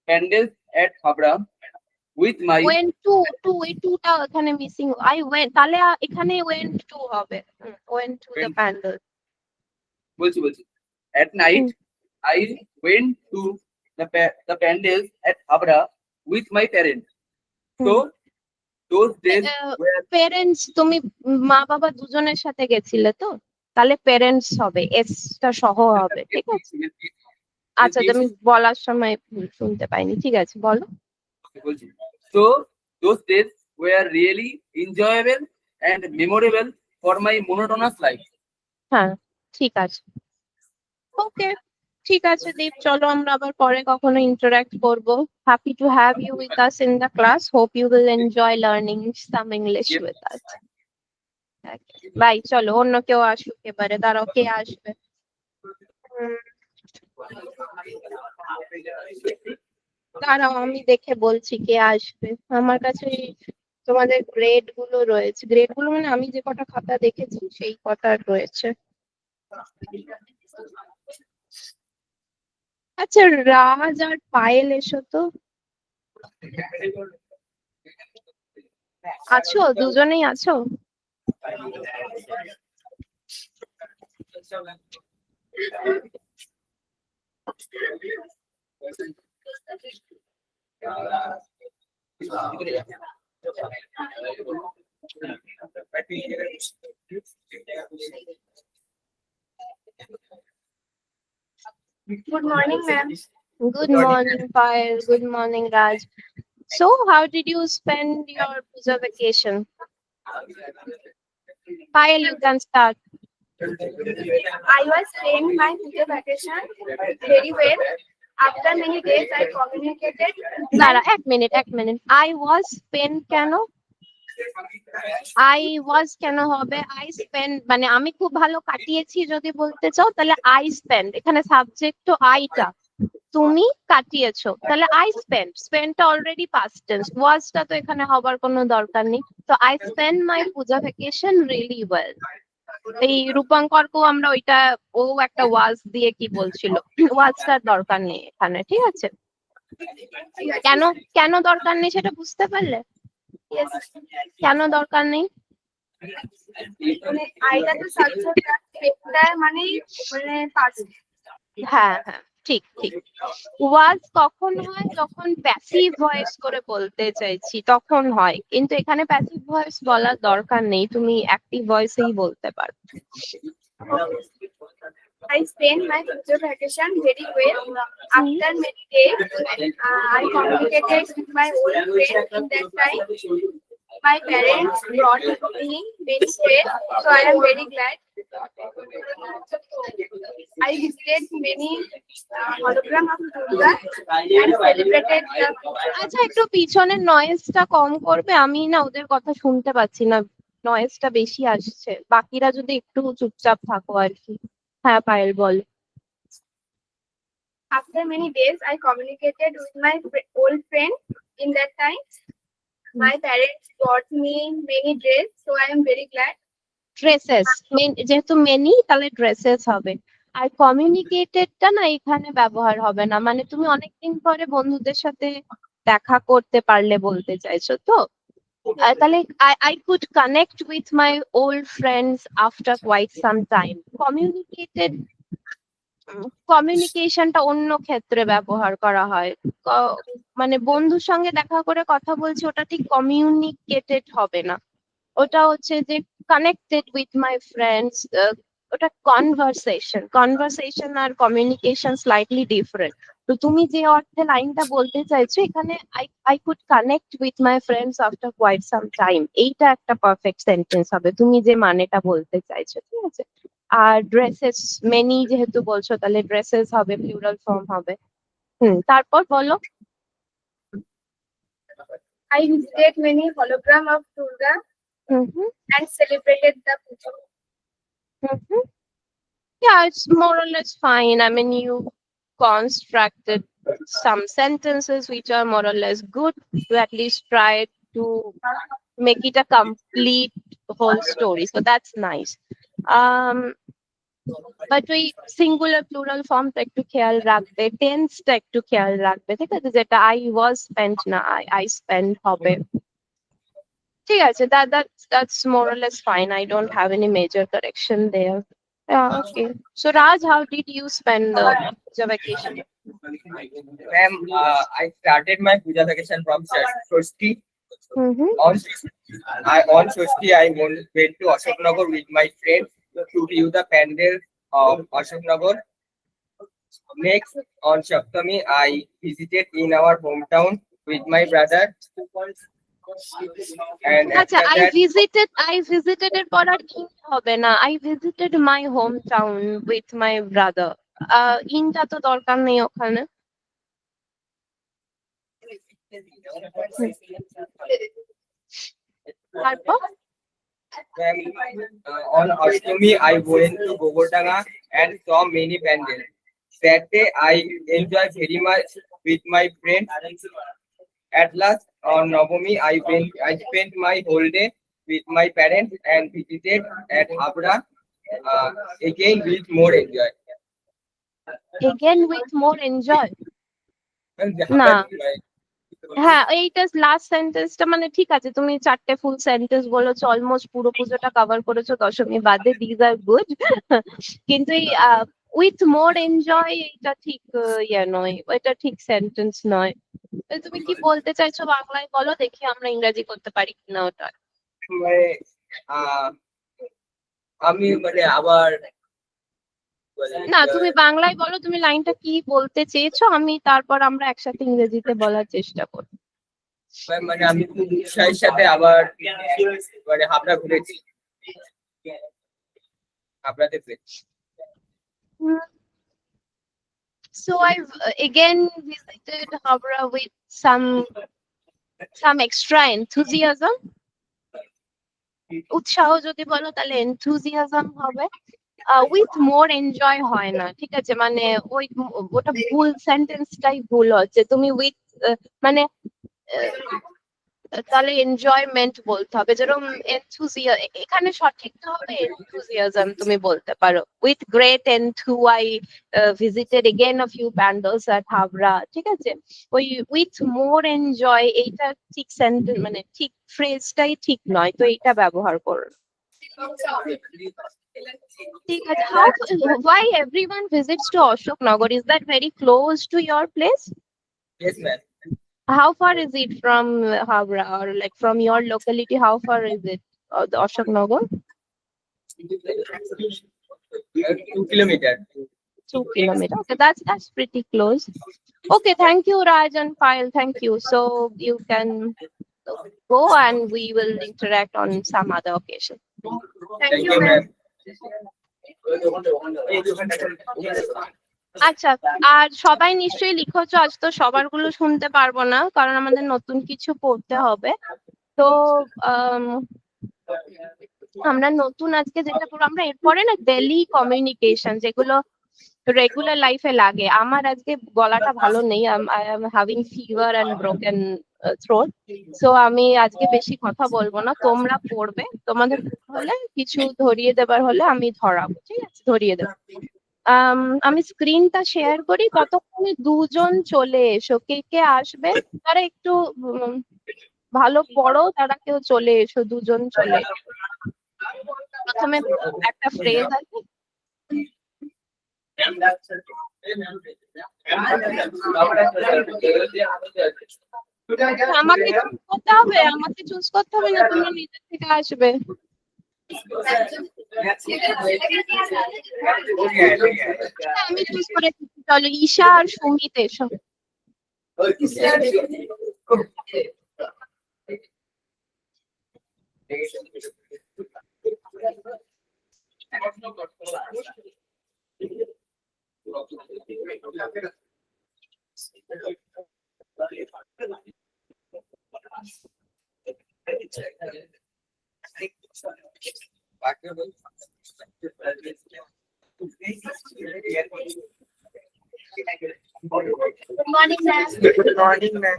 pandals at Habra with my went to এই টুটা এখানে মিসিং, আই ওয়েন্ট, তাহলে এখানে ওয়েন্ট টু হবে, went to the Went- pandal. বলছি at night I went to the pandals at Habra with my parents. So those days were parents, তুমি মা বাবা দুজনের সাথে গেছিলে তো, তাহলে পেরেন্টস হবে, এসটা সহ হবে, ঠিক আছে। আচ্ছা, তুমি বলার সময় ভুল শুনতে পাইনি, ঠিক আছে বলো। বলছি so those days were really enjoyable and memorable for my monotonous life. হ্যাঁ ঠিক আছে, ওকে ঠিক আছে দীপ, চলো আমরা আবার পরে কখনো ইন্টারঅ্যাক্ট করবো। Happy to have you with us in the class, hope you will enjoy learning some English with us. Bye, চলো অন্য কেউ আসুক এবারে, দাঁড়াও কে আসবে। দাঁড়াও আমি দেখে বলছি কে আসবে। আমার কাছে তোমাদের গ্রেড গুলো রয়েছে, গ্রেড গুলো মানে আমি যে কটা খাতা দেখেছি সেই কটা রয়েছে। আচ্ছা, রাজ আর পায়েল এসো তো। আছো, দুজনেই আছো? Good morning, ma'am. Good morning, Payal. Good morning, Raj. So, how did you spend your puja vacation? Payal, you can start. I was spending my future vacation very well. After many days, I communicated. দাঁড়া এক মিনিট। I was spent কেন? I was কেন হবে? I spent মানে আমি খুব ভালো কাটিয়েছি যদি বলতে চাও, তাহলে I spent, এখানে সাবজেক্ট তো আইটা, তুমি কাটিয়েছো, তাহলে I spent already past tense, ওয়াজটা তো এখানে হবার কোনো দরকার নেই। তো I spent my puja vacation really well. এই রূপঙ্করকেও আমরা ওইটা, ও একটা ওয়াজ দিয়ে কি বলছিল, ওয়াজটার দরকার নেই এখানে, ঠিক আছে। কেন দরকার নেই সেটা বুঝতে পারলে? Yes, কেন দরকার নেই? আইটা তো সাবজেক্ট আর সেটা মানে past. হ্যাঁ ঠিক। ওয়াজ কখন হয়? যখন প্যাসিভ ভয়েস করে বলতে চাইছি তখন হয়, কিন্তু এখানে প্যাসিভ ভয়েস বলার দরকার নেই, তুমি অ্যাক্টিভ ভয়েসেই বলতে পারো। I spent my future vacation very well. After many days, I communicated with my old friend. In that time, my parents brought me many days, so I am very glad. I visited many hologram of Durga and celebrated the. আচ্ছা, একটু পিছনের নয়েজটা কম করবে, আমি না ওদের কথা শুনতে পাচ্ছি না, নয়েজটা বেশি আসছে, বাকিরা যদি একটু চুপচাপ থাকো আর কি। হ্যাঁ পায়েল বল। After many days, I communicated with my old friend. In that time, my parents bought me many dresses, so I am very glad. Dresses, যেহেতু মেনি তাহলে ড্রেসেস হবে, আর কমিউনিকেটেডটা না এখানে ব্যবহার হবে না, মানে তুমি অনেকদিন পরে বন্ধুদের সাথে দেখা করতে পারলে বলতে চাইছো তো। তাহলে I could connect with my old friends after quite some time. কমিউনিকেশনটা অন্য ক্ষেত্রে ব্যবহার করা হয়, মানে বন্ধুর সঙ্গে দেখা করে কথা বলছি ওটা ঠিক কমিউনিকেটেড হবে না, ওটা হচ্ছে যে কানেক্টেড উইথ মাই ফ্রেন্ডস, ওটা কনভারসেশন আর কমিউনিকেশন স্লাইটলি ডিফারেন্ট। তো তুমি যে অর্থে লাইনটা বলতে চাইছো এখানে I could connect with my friends after quite some time, এইটা একটা পারফেক্ট সেন্টেন্স হবে তুমি যে মানেটা বলতে চাইছো, ঠিক আছে। আর ড্রেসেস মেনি যেহেতু বলছো তাহলে ড্রেসেস হবে, প্লুরাল ফর্ম হবে। তারপর বলো। I visited many hologram of Durga hmm and celebrated the puja. Hmm Yeah, it's more or less fine. I mean, you constructed some sentences which are more or less good. You at least try to make it a complete whole story. So that's nice. But we singular plural form টা একটু খেয়াল রাখবে, টেন্স টা একটু খেয়াল রাখবে, ঠিক আছে, যেটা I was spent না I spent হবে, ঠিক আছে। That's more or less fine. I don't have any major correction there. Yeah, okay. So Raj, how did you spend the vacation? Ma'am, I started my puja vacation from Shoshti. Mm-hmm. On Shoshti, I went to Ashoknagar with my friends to view the pandal of Ashoknagar. Next, on Saptami, I visited in our hometown with my brother. And আচ্ছা, after I that, visited এর পর আর in হবে না, I visited my hometown with my brother. ইনটা তো দরকার নেই ওখানে। তারপর ma'am, on Ashtami, I went to Gogordanga and saw many pandals. That day, I enjoyed very much with my friends. At last, on Navami, I spent my whole day with my parents and visited at Habra again with more enjoy. again with more enjoy। And না। Habra, হ্যাঁ, এইটা লাস্ট সেন্টেন্সটা মানে ঠিক আছে, তুমি 4টে ফুল সেন্টেন্স বলেছো, অলমোস্ট পুরো পুজোটা কভার করেছো দশমী বাদে, দিজ আর গুড। কিন্তু এই উইথ মোর এনজয় এটা ঠিক ইয়ে নয়, এটা ঠিক সেন্টেন্স নয়। তুমি কি বলতে চাইছো বাংলায় বলো দেখি, আমরা ইংরেজি করতে পারি কিনা ওটা। মানে আমি মানে আবার না, তুমি বাংলায় বলো তুমি লাইনটা কি বলতে চেয়েছো, আমি তারপর আমরা একসাথে ইংরেজিতে বলার চেষ্টা করবো। মানে আমি খুব উৎসাহের সাথে আবার মানে হাবড়া ঘুরেছি, হাবড়াতে ঘুরেছি। So I've again visited Habra with some extra enthusiasm. উৎসাহ যদি বলো তাহলে enthusiasm হবে। উইথ মোর এনজয় হয় না, ঠিক আছে, মানে ওটা ভুল, সেন্টেন্সটাই ভুল হচ্ছে। তুমি উইথ মানে তাহলে এনজয়মেন্ট বলতে হবে, যেরকম এখানে সঠিকটা হবে enthusiasm তুমি বলতে পারো। With great enthu I visited again a few pandals at Habra, ঠিক আছে। ওই উইথ মোর এনজয় এইটা ঠিক সেন্টেন্স মানে ঠিক ফ্রেজটাই ঠিক নয়, তো এইটা ব্যবহার করো, ঠিক আছে। Why everyone visits to Ashoknagar? Is that very close to your place? Yes, ma'am. How far is it from Havra, or like from your locality? How far is it, the Ashoknagar? 2 kilometers. 2 kilometers. Okay, that's pretty close. Okay, thank you, Raj and Payal. Thank you. So you can go, and we will interact on some other occasion. Thank you, ma'am. ma'am. আচ্ছা, আর সবাই নিশ্চয়ই লিখেছো, আজ তো সবার গুলো শুনতে পারবো না কারণ আমাদের নতুন কিছু পড়তে হবে। তো আমরা নতুন আজকে যেটা করবো, আমরা এরপরে না ডেইলি কমিউনিকেশন যেগুলো রেগুলার লাইফে লাগে। আমার আজকে গলাটা ভালো নেই, I am having fever and broken throat, so আমি আজকে বেশি কথা বলবো না। তোমরা পড়বে, তোমাদের হলে কিছু ধরিয়ে দেবার হলে আমি ধরাবো, ঠিক আছে, ধরিয়ে দেবো। আমি স্ক্রিনটা শেয়ার করি, ততক্ষণে দুজন চলে এসো। কে কে আসবে তারা একটু ভালো পড়ো, তারা কেউ চলে এসো, দুজন চলে এসো। প্রথমে একটা ফ্রেজ আছে, আমাকে চুজ করতে হবে, আমাকে চুজ করতে হবে না, তোমরা নিজের থেকে আসবে। আমি চুজ করে দিচ্ছি, চলো ঈশা আর সুমিত এসো। Good morning, ma'am. Good morning, ma'am.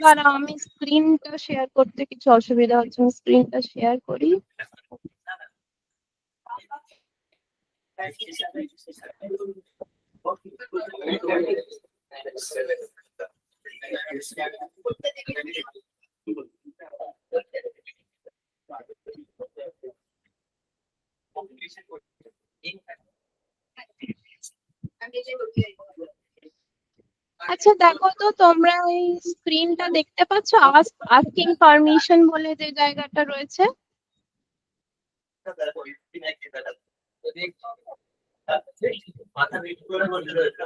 দাঁড়াও, আমি স্ক্রিনটা শেয়ার করতে কিছু অসুবিধা হচ্ছে, আমি স্ক্রিনটা শেয়ার করি। আচ্ছা দেখো তো তোমরা এই স্ক্রিনটা দেখতে পাচ্ছ? আস্কিং পারমিশন বলে যে জায়গাটা রয়েছে। মাথা নিচু করে বলতে রয়েছে।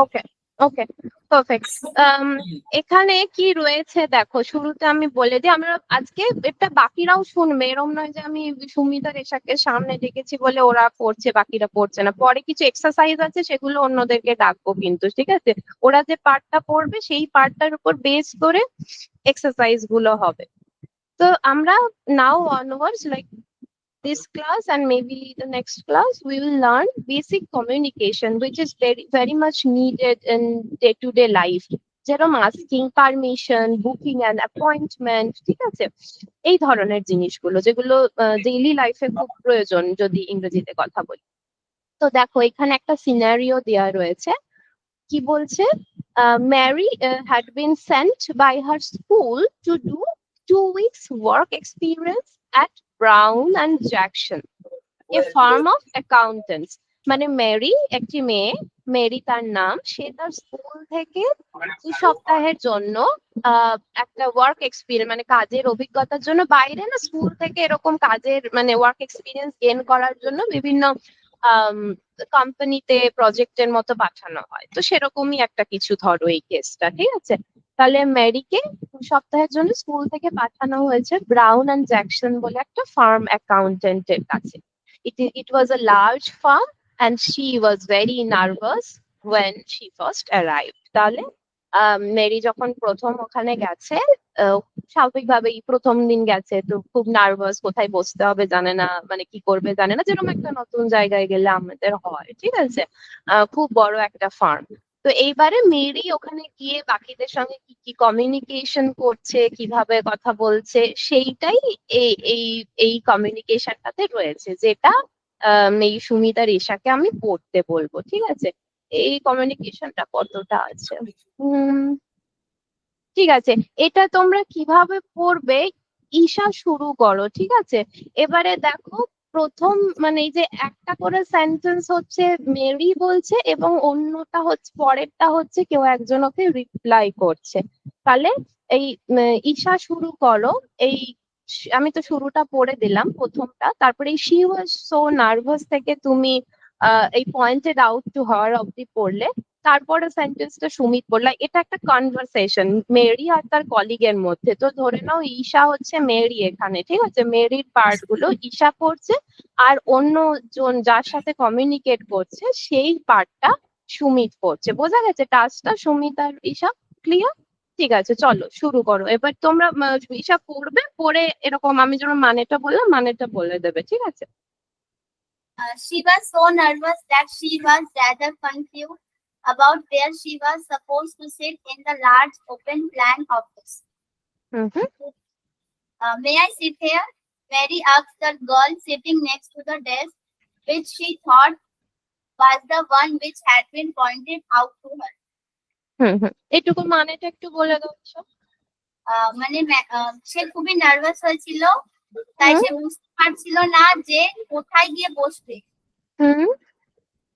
ওকে ওকে পারফেক্ট। এখানে কি রয়েছে দেখো, শুরুতে আমি বলে দিই, আমরা আজকে এটা বাকিরাও শুনবে, এরম নয় যে আমি সুমিতা রেশাকে সামনে ডেকেছি বলে ওরা পড়ছে বাকিরা পড়ছে না। পরে কিছু এক্সারসাইজ আছে সেগুলো অন্যদেরকে ডাকবো কিন্তু, ঠিক আছে? ওরা যে পার্টটা পড়বে সেই পার্টটার উপর বেস করে এক্সারসাইজ গুলো হবে। তো আমরা নাও onwards, like this class and maybe the next class, we will learn basic communication, which is very much needed in day-to-day life. যেরকম asking permission, booking an appointment, ঠিক আছে? এই ধরনের জিনিসগুলো যেগুলো ডেইলি লাইফে খুব প্রয়োজন যদি ইংরেজিতে কথা বলি। তো দেখো এখানে একটা সিনারিও দেওয়া রয়েছে। কি বলছে? Mary had been sent by her school to do 2 weeks work experience at Brown and Jackson, a firm of accountants. মানে মেরি, একটি মেয়ে, মেরি তার নাম, সে তার স্কুল থেকে 2 সপ্তাহের জন্য একটা ওয়ার্ক এক্সপিরিয়েন্স মানে কাজের অভিজ্ঞতার জন্য, বাইরে না, স্কুল থেকে এরকম কাজের মানে ওয়ার্ক এক্সপিরিয়েন্স গেইন করার জন্য বিভিন্ন কোম্পানিতে প্রজেক্টের মতো পাঠানো হয়। তো সেরকমই একটা কিছু ধরো এই কেসটা, ঠিক আছে? তাহলে মেরিকে 2 সপ্তাহের জন্য স্কুল থেকে পাঠানো হয়েছে ব্রাউন অ্যান্ড জ্যাকসন বলে একটা ফার্ম অ্যাকাউন্টেন্টের কাছে। It was a large firm and she was very nervous when she first arrived. তাহলে মেরি যখন প্রথম ওখানে গেছে, স্বাভাবিকভাবেই প্রথম দিন গেছে তো খুব নার্ভাস, কোথায় বসতে হবে জানে না, মানে কি করবে জানে না, যেরকম একটা নতুন জায়গায় গেলে আমাদের হয়, ঠিক আছে? খুব বড় একটা ফার্ম। তো এইবারে মেরি ওখানে গিয়ে বাকিদের সঙ্গে কি কি কমিউনিকেশন করছে, কিভাবে কথা বলছে, সেইটাই এই এই এই কমিউনিকেশনটাতে রয়েছে, যেটা এই সুমিতা রেশাকে আমি পড়তে বলবো, ঠিক আছে? এই কমিউনিকেশনটা কতটা আছে? ঠিক আছে, এটা তোমরা কিভাবে পড়বে? ঈশা শুরু করো, ঠিক আছে? এবারে দেখো প্রথম মানে এই যে একটা করে সেন্টেন্স হচ্ছে মেরি বলছে এবং অন্যটা হচ্ছে পরেরটা হচ্ছে কেউ একজন ওকে রিপ্লাই করছে। তাহলে এই ঈশা শুরু করো। এই আমি তো শুরুটা পড়ে দিলাম প্রথমটা, তারপরে এই শি ওয়াজ সো নার্ভাস থেকে তুমি এই পয়েন্টেড আউট টু হার অব্দি পড়লে, তারপরে সেন্টেন্সটা সুমিত বললা। এটা একটা কনভারসেশন মেরি আর তার কলিগের মধ্যে। তো ধরে নাও ঈশা হচ্ছে মেরি এখানে, ঠিক আছে? মেরির পার্ট গুলো ঈশা করছে আর অন্য জন যার সাথে কমিউনিকেট করছে সেই পার্টটা সুমিত করছে। বোঝা গেছে টাস্কটা সুমিত আর ঈশা? ক্লিয়ার? ঠিক আছে, চলো শুরু করো। এবার তোমরা ঈশা পড়বে, পড়ে এরকম আমি যেমন মানেটা বললাম মানেটা বলে দেবে, ঠিক আছে? She was so nervous that she was rather confused about where she was supposed to sit in the large open plan office. May I sit here? Mary asked the girl sitting next to the desk, which she thought was the one which had been pointed out to her. এটুকু মানেটা একটু বলে দাও। মানে সে খুবই নার্ভাস হয়েছিল, তাই সে বুঝতে পারছিল না যে কোথায় গিয়ে বসবে।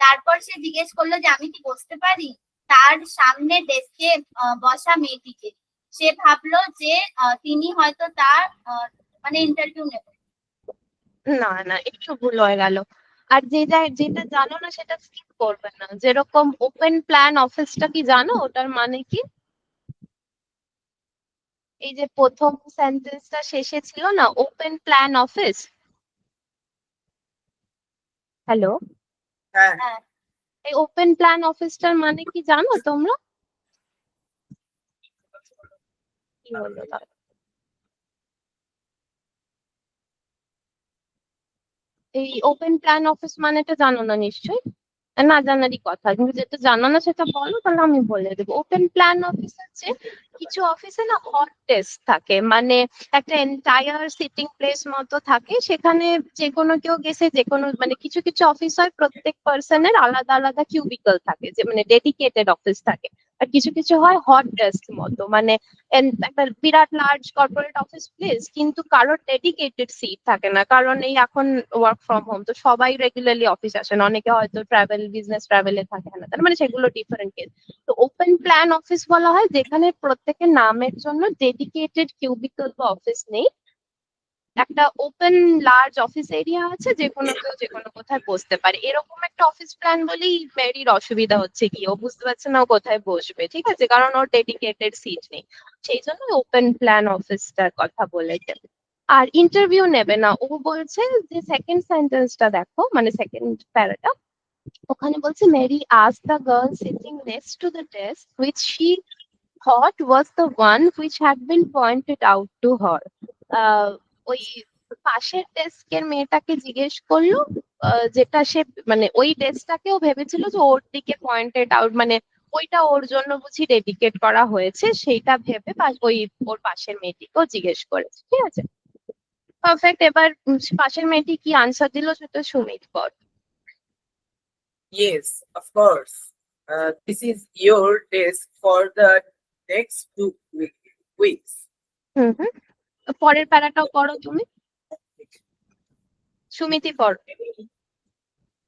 তারপর সে জিজ্ঞেস করলো যে আমি কি বসতে পারি তার সামনে ডেস্কে বসা মেয়েটিকে। সে ভাবলো যে তিনি হয়তো তার মানে ইন্টারভিউ নেব। না না, একটু ভুল হয়ে গেল। আর যেটা যেটা জানো না সেটা স্কিপ করবে না। যেরকম ওপেন প্ল্যান অফিসটা কি জানো, ওটার মানে কি? এই যে প্রথম সেন্টেন্সটা শেষে ছিল না, ওপেন প্ল্যান অফিস। হ্যালো, হ্যাঁ, হ্যাঁ, এই ওপেন প্ল্যান অফিসটার মানে কি জানো তোমরা? কি হলো তাহলে? এই ওপেন প্ল্যান অফিস মানেটা জানো না নিশ্চয়ই? না জানারই কথা, কিন্তু যেটা জানো না সেটা বলো, তাহলে আমি বলে দেবো। ওপেন প্ল্যান অফিস হচ্ছে, কিছু অফিসে না হট ডেস্ক থাকে, মানে একটা এন্টায়ার সিটিং প্লেস মতো থাকে, সেখানে যে কোনো কেউ গেছে, যে কোনো মানে কিছু কিছু অফিস হয় প্রত্যেক পার্সনের আলাদা আলাদা কিউবিকল থাকে, যে মানে ডেডিকেটেড অফিস থাকে। আর কিছু কিছু হয় হট ডেস্ক মতো, মানে একটা বিরাট লার্জ কর্পোরেট অফিস প্লেস, কিন্তু কারোর ডেডিকেটেড সিট থাকে না, কারণ এই এখন ওয়ার্ক ফ্রম হোম, তো সবাই রেগুলারলি অফিস আসেন, অনেকে হয়তো ট্রাভেল বিজনেস ট্রাভেলে থাকে না, তার মানে সেগুলো ডিফারেন্ট কেস। তো ওপেন প্ল্যান অফিস বলা হয় যেখানে প্রত্যেকের নামের জন্য ডেডিকেটেড কিউবিকল বা অফিস নেই, একটা ওপেন লার্জ অফিস এরিয়া আছে, যে কোনো কেউ যে কোনো কোথায় বসতে পারে। এরকম একটা অফিস প্ল্যান বলেই মেরির অসুবিধা হচ্ছে কি, ও বুঝতে পারছে না ও কোথায় বসবে, ঠিক আছে, কারণ ওর ডেডিকেটেড সিট নেই। সেই জন্য ওপেন প্ল্যান অফিসটার কথা বলেছে। আর ইন্টারভিউ নেবে না, ও বলছে যে সেকেন্ড সেন্টেন্সটা দেখো, মানে সেকেন্ড প্যারাটা, ওখানে বলছে Mary asked the girl sitting next to the desk which she thought was the one which had been pointed out to her. ওই পাশের ডেস্কের মেয়েটাকে জিজ্ঞেস করলো, যেটা সে মানে ওই ডেস্কটাকেও ভেবেছিল যে ওর দিকে পয়েন্টেড আউট, মানে ওইটা ওর জন্য বুঝি ডেডিকেট করা হয়েছে, সেইটা ভেবে ওই ওর পাশের মেয়েটিকেও জিজ্ঞেস করেছে, ঠিক আছে। পারফেক্ট। এবার পাশের মেয়েটি কি আনসার দিল সেটা সুমিত বল। yes, of course. This is your desk for the next 2 weeks. হুম হুম, পরের প্যারাটাও পড়ো তুমি, সুমিতি পড়ো।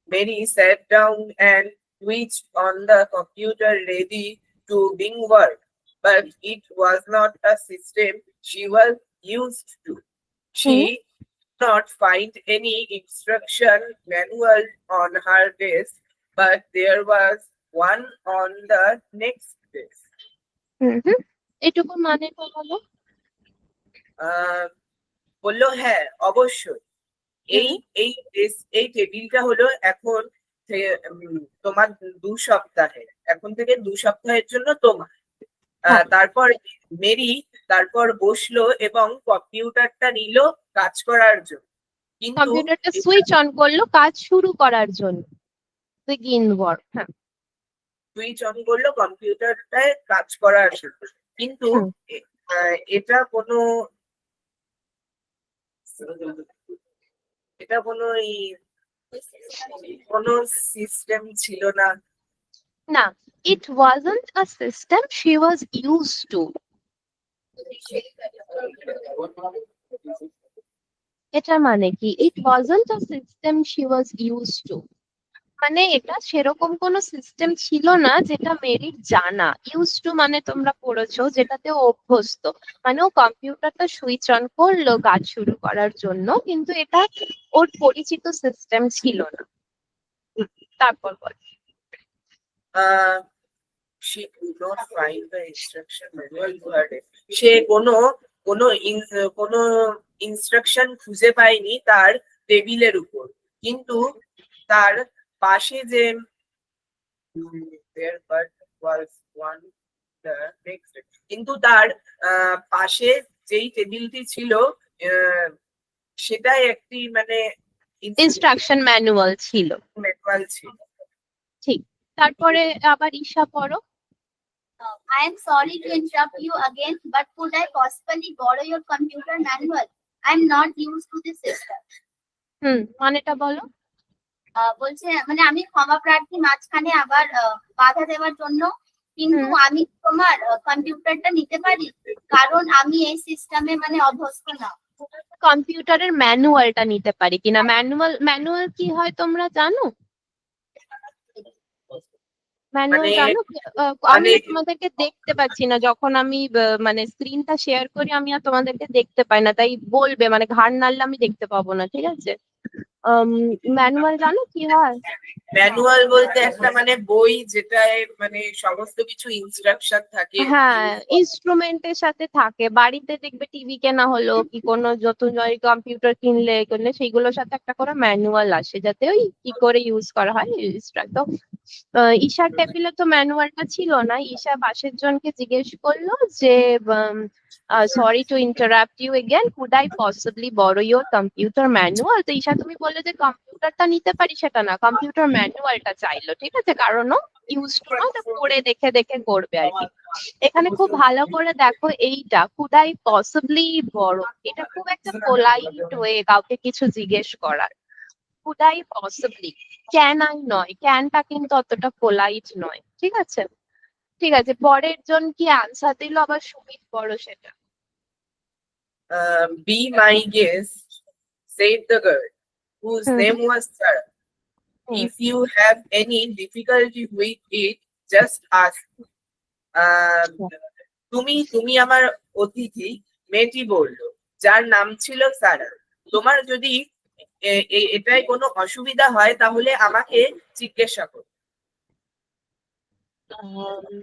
Mary sat down and switched on the computer ready to begin work, but it was not a system she was used to. She did not find any instruction manual on her desk, but there was one on the next desk. হুম হুম, এটুকু মানে তো বলো। বললো হ্যাঁ অবশ্যই, এই এই এই টেবিলটা হলো এখন তোমার 2 সপ্তাহে, এখন থেকে 2 সপ্তাহের জন্য তোমার। হ্যাঁ। তারপর মেরি তারপর বসলো এবং কম্পিউটারটা নিল কাজ করার জন্য, কিন্তু কম্পিউটারটা সুইচ অন করলো কাজ শুরু করার জন্য, বিগিন ওয়ার্ক। হ্যাঁ। সুইচ অন করলো কম্পিউটারটায় কাজ করার জন্য, কিন্তু হুম। এটা কোনো এটা কোনো কোনো সিস্টেম ছিল না। না, it wasn't a system she was used to. এটা মানে কি, it wasn't a system she was used to, মানে এটা সেরকম কোনো সিস্টেম ছিল না যেটা মেরির জানা। ইউজ টু মানে তোমরা পড়েছো যেটাতে ও অভ্যস্ত, মানে ও কম্পিউটারটা সুইচ অন করলো কাজ শুরু করার জন্য, কিন্তু এটা ওর পরিচিত সিস্টেম ছিল না। তারপর বল। She could not find the instruction manual to her desk. সে কোনো ইনস্ট্রাকশন খুঁজে পায়নি তার টেবিলের উপর, কিন্তু তার পাশে যে there but was one the next কিন্তু তার পাশে যেই টেবিলটি ছিল সেটাই একটি মানে ইনস্ট্রাকশন ম্যানুয়াল ছিল। ম্যানুয়াল ছিল। ঠিক। তারপরে আবার ঈশা পড়ো। I am sorry to interrupt you again, but could I possibly borrow your computer manual? I am not used to this system. মানেটা বলো। বলছে মানে আমি ক্ষমা প্রার্থী মাঝখানে আবার বাধা দেওয়ার জন্য, কিন্তু আমি তোমার কম্পিউটারটা নিতে পারি, কারণ আমি এই সিস্টেমে মানে অভ্যস্ত না। কম্পিউটারের ম্যানুয়ালটা নিতে পারি কিনা, ম্যানুয়াল কি হয় তোমরা জানো? ম্যানুয়াল মানে জানো আমি অনেক তোমাদেরকে দেখতে পাচ্ছি না যখন আমি মানে স্ক্রিনটা শেয়ার করি আমি আর তোমাদেরকে দেখতে পাই না, তাই বলবে মানে ঘাড় নাড়লে আমি দেখতে পাবো না, ঠিক আছে? ম্যানুয়াল জানো কি হয়? ম্যানুয়াল বলতে একটা মানে বই যেটায় মানে সমস্ত কিছু ইনস্ট্রাকশন থাকে। হ্যাঁ, ইনস্ট্রুমেন্টের সাথে থাকে। বাড়িতে দেখবে টিভি কেনা হলো কি কোনো নতুন কম্পিউটার কিনলে সেইগুলোর সাথে একটা করে ম্যানুয়াল আসে, যাতে ওই কি করে ইউজ করা হয় তো ঈশার টেবিলে তো ম্যানুয়ালটা ছিল না। ঈশা পাশের জনকে জিজ্ঞেস করলো যে sorry to interrupt you again, could I possibly borrow your computer manual? তো ঈশা তুমি বললে যে কম্পিউটারটা নিতে পারি, সেটা না, কম্পিউটার ম্যানুয়ালটা চাইলো, ঠিক আছে? কারণ ও ইউজ টু না, ওটা পড়ে দেখে দেখে করবে আর কি। এখানে খুব ভালো করে দেখো, এইটা কুড আই পসিবলি বড়, এটা খুব একটা পোলাইট ওয়ে কাউকে কিছু জিজ্ঞেস করার। Could I possibly, can I নয়, ক্যানটা কিন্তু অতটা পোলাইট নয়, ঠিক আছে? ঠিক আছে, পরের জন কি আনসার দিল আবার সুমিত বড় সেটা? Be my guest, said the girl, whose hmm name was Sarah. Hmm If you have any difficulty with it, just ask. তুমি তুমি আমার অতিথি, মেয়েটি বলল, যার নাম ছিল সারা। তোমার যদি এটাই কোনো অসুবিধা হয় তাহলে আমাকে জিজ্ঞাসা করো। আম,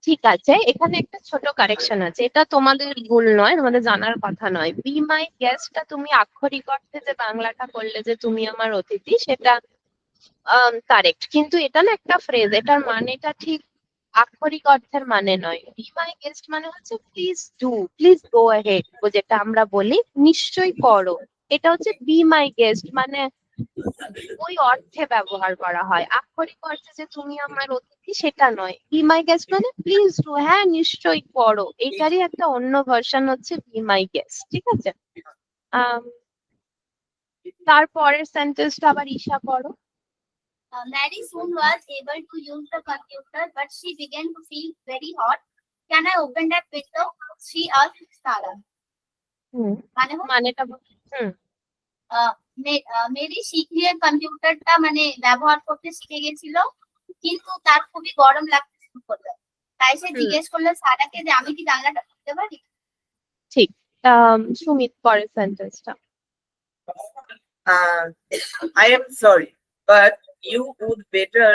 ঠিক আছে, এখানে একটা ছোট কারেকশন আছে, এটা তোমাদের ভুল নয়, তোমাদের জানার কথা নয়। বি মাই গেস্টটা তুমি আক্ষরিক অর্থে যে বাংলাটা করলে যে তুমি আমার অতিথি, সেটা কারেক্ট, কিন্তু এটা না একটা ফ্রেজ, এটার মানেটা ঠিক আক্ষরিক অর্থের মানে নয়। বি মাই গেস্ট মানে হচ্ছে please do, please go ahead, যেটা আমরা বলি নিশ্চয়ই করো। এটা হচ্ছে বি মাই গেস্ট মানে ওই অর্থে ব্যবহার করা হয়, আক্ষরিক অর্থে যে তুমি আমার অতিথি সেটা নয়। বি মাই গেস্ট মানে প্লিজ ডু, হ্যাঁ নিশ্চয়ই করো, এটারই একটা অন্য ভার্সন হচ্ছে বি মাই গেস্ট, ঠিক আছে? আম, তারপরের সেন্টেন্সটা আবার ঈশা পড়ো। Mary soon was able to use the computer, but she began to feel very hot. Can I open that window? She asked Sarah. হুম, মানে হলো, মানেটা হুম মেরি শীঘ্রই কম্পিউটারটা মানে ব্যবহার করতে শিখে গেছিল, কিন্তু তার খুবই গরম লাগতে শুরু করলো। তাই সে হুম, জিজ্ঞেস করলো সারাকে যে আমি কি জানলাটা খুলতে পারি। ঠিক। সুমিত পরের সেন্টেন্সটা। I am sorry, but you would better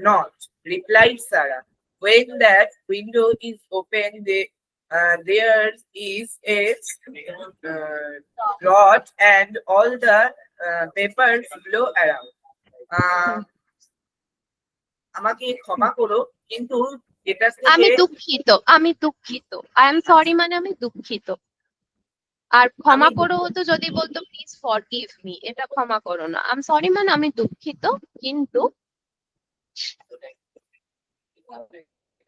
not, replied Sarah. When that window is open, there is a rod and all the papers blow around. আমাকে ক্ষমা করো, কিন্তু এটা আমি থেকে দুঃখিত, আমি দুঃখিত, আই এম সরি মানে আমি দুঃখিত। আর ক্ষমা আমি করো হতো যদি বলতো প্লিজ ফরগিভ মি, এটা ক্ষমা করো না। আই এম সরি মানে আমি দুঃখিত, কিন্তু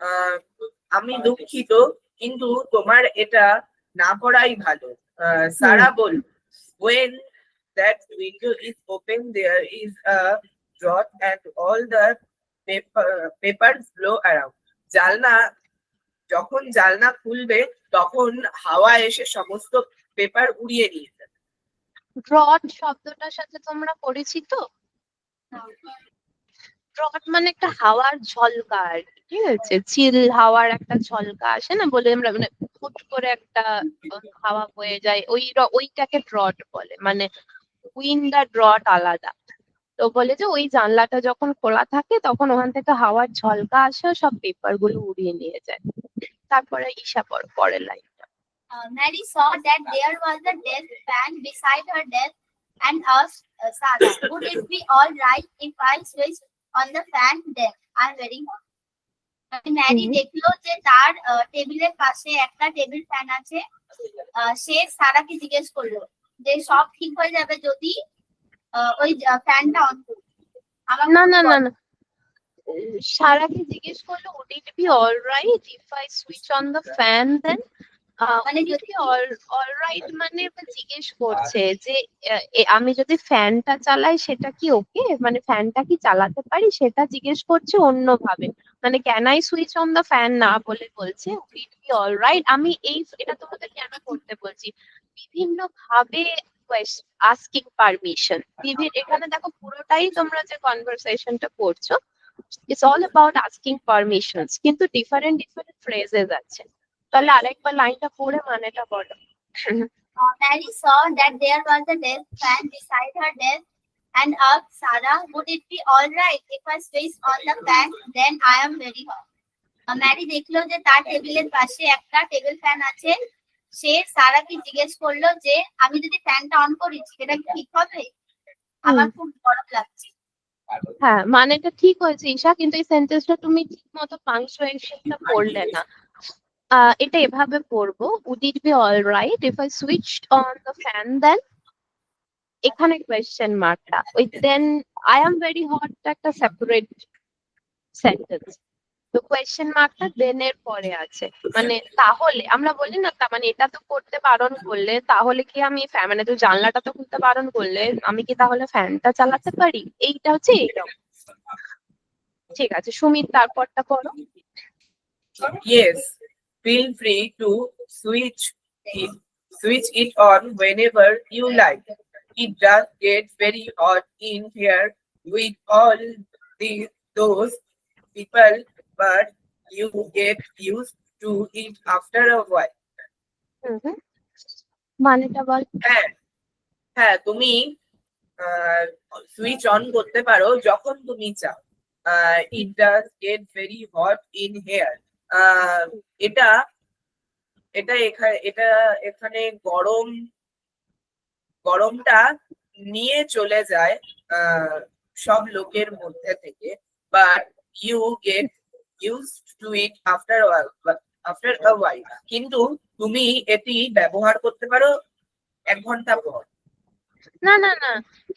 আহ, আমি দুঃখিত, কিন্তু তোমার এটা না করাই ভালো। সারা বলল, when that window is open there is a draught and all the papers blow around. যখন জালনা খুলবে তখন হাওয়া এসে সমস্ত পেপার উড়িয়ে নিয়ে যাবে। ড্রট শব্দটার সাথে তোমরা পরিচিত? ড্রট মানে একটা হাওয়ার ঝলকা আর কি, ঠিক আছে? চিল হাওয়ার একটা ঝলকা আসে না, বলে আমরা মানে হুট করে একটা হাওয়া বয়ে যায়, ওইটাকে ড্রট বলে, মানে উইন্ড আর ড্রট আলাদা। তো বলে যে ওই জানলাটা যখন খোলা থাকে তখন ওখান থেকে হাওয়ার ঝলকা আসে, সব পেপার গুলো উড়িয়ে নিয়ে যায়। তারপরে ঈশা পরের লাইনটা। Mary saw that there was a desk fan beside her desk and asked Sarah, would it be all right if I switch on the fan then? I'm very hot. Mary দেখলো যে তার টেবিলের পাশে একটা টেবিল ফ্যান আছে। সে সারাকে জিজ্ঞেস করলো যে সব ঠিক হয়ে যাবে যদি ওই ফ্যানটা অন করি। না না না না, সারাকে জিজ্ঞেস করলো would it be all right if I switch on the fan then? মানে যদি all right মানে জিজ্ঞেস করছে যে আমি যদি ফ্যানটা চালাই সেটা কি ওকে, মানে ফ্যানটা কি চালাতে পারি সেটা জিজ্ঞেস করছে অন্যভাবে। মানে can I switch on the fan না বলে বলছে would it be all right। আমি এটা তোমাদের কেন করতে বলছি, বিভিন্ন ভাবে আস্কিং পারমিশন, এখানে দেখো পুরোটাই তোমরা যে কনভারসেশনটা করছো It's all about asking permissions. কিন্তু different phrases আছে। তাহলে আরেকবার লাইনটা পড়ে মানেটা বলো। Mary saw that there was a desk fan beside her desk and asked Sarah, would it be all right if I switch on the fan? Then I am very hot. Mary দেখলো যে তার টেবিলের পাশে একটা টেবিল ফ্যান আছে। সে সারাকে জিজ্ঞেস করলো যে আমি যদি ফ্যানটা অন করি সেটা কি ঠিক হবে? আমার খুব গরম লাগছে। হ্যাঁ, মানেটা ঠিক হয়েছে ঈশা, কিন্তু এই সেন্টেন্সটা তুমি ঠিক মতো পাংচুয়েশনটা পড়লে না। এটা এভাবে পড়বো, would it be all right if I switched on the fan then? এখানে কোয়েশ্চেন মার্কটা, ওই দেন I am very hot একটা সেপারেট সেন্টেন্স, তো কোয়েশ্চেন মার্কটা দেন এর পরে আছে। মানে তাহলে আমরা বলি না, তার মানে এটা তো করতে বারণ করলে তাহলে কি আমি মানে তুই জানলাটা তো খুলতে বারণ করলে আমি কি তাহলে ফ্যানটা চালাতে পারি, এইটা হচ্ছে এইরকম। ঠিক আছে সুমিত, তারপরটা পড়ো। Yes, feel free to switch it on whenever you like. It does get very hot in here with all those people, but you get used to it after a while. মানেটা বল। হ্যাঁ তুমি সুইচ অন করতে পারো যখন তুমি চাও। It does get very hot in here. এটা এটা এখানে গরমটা নিয়ে চলে যায় সব লোকের মধ্যে থেকে, but you get used to it after a while. কিন্তু তুমি এটি ব্যবহার করতে পারো 1 ঘন্টা পর। না না না,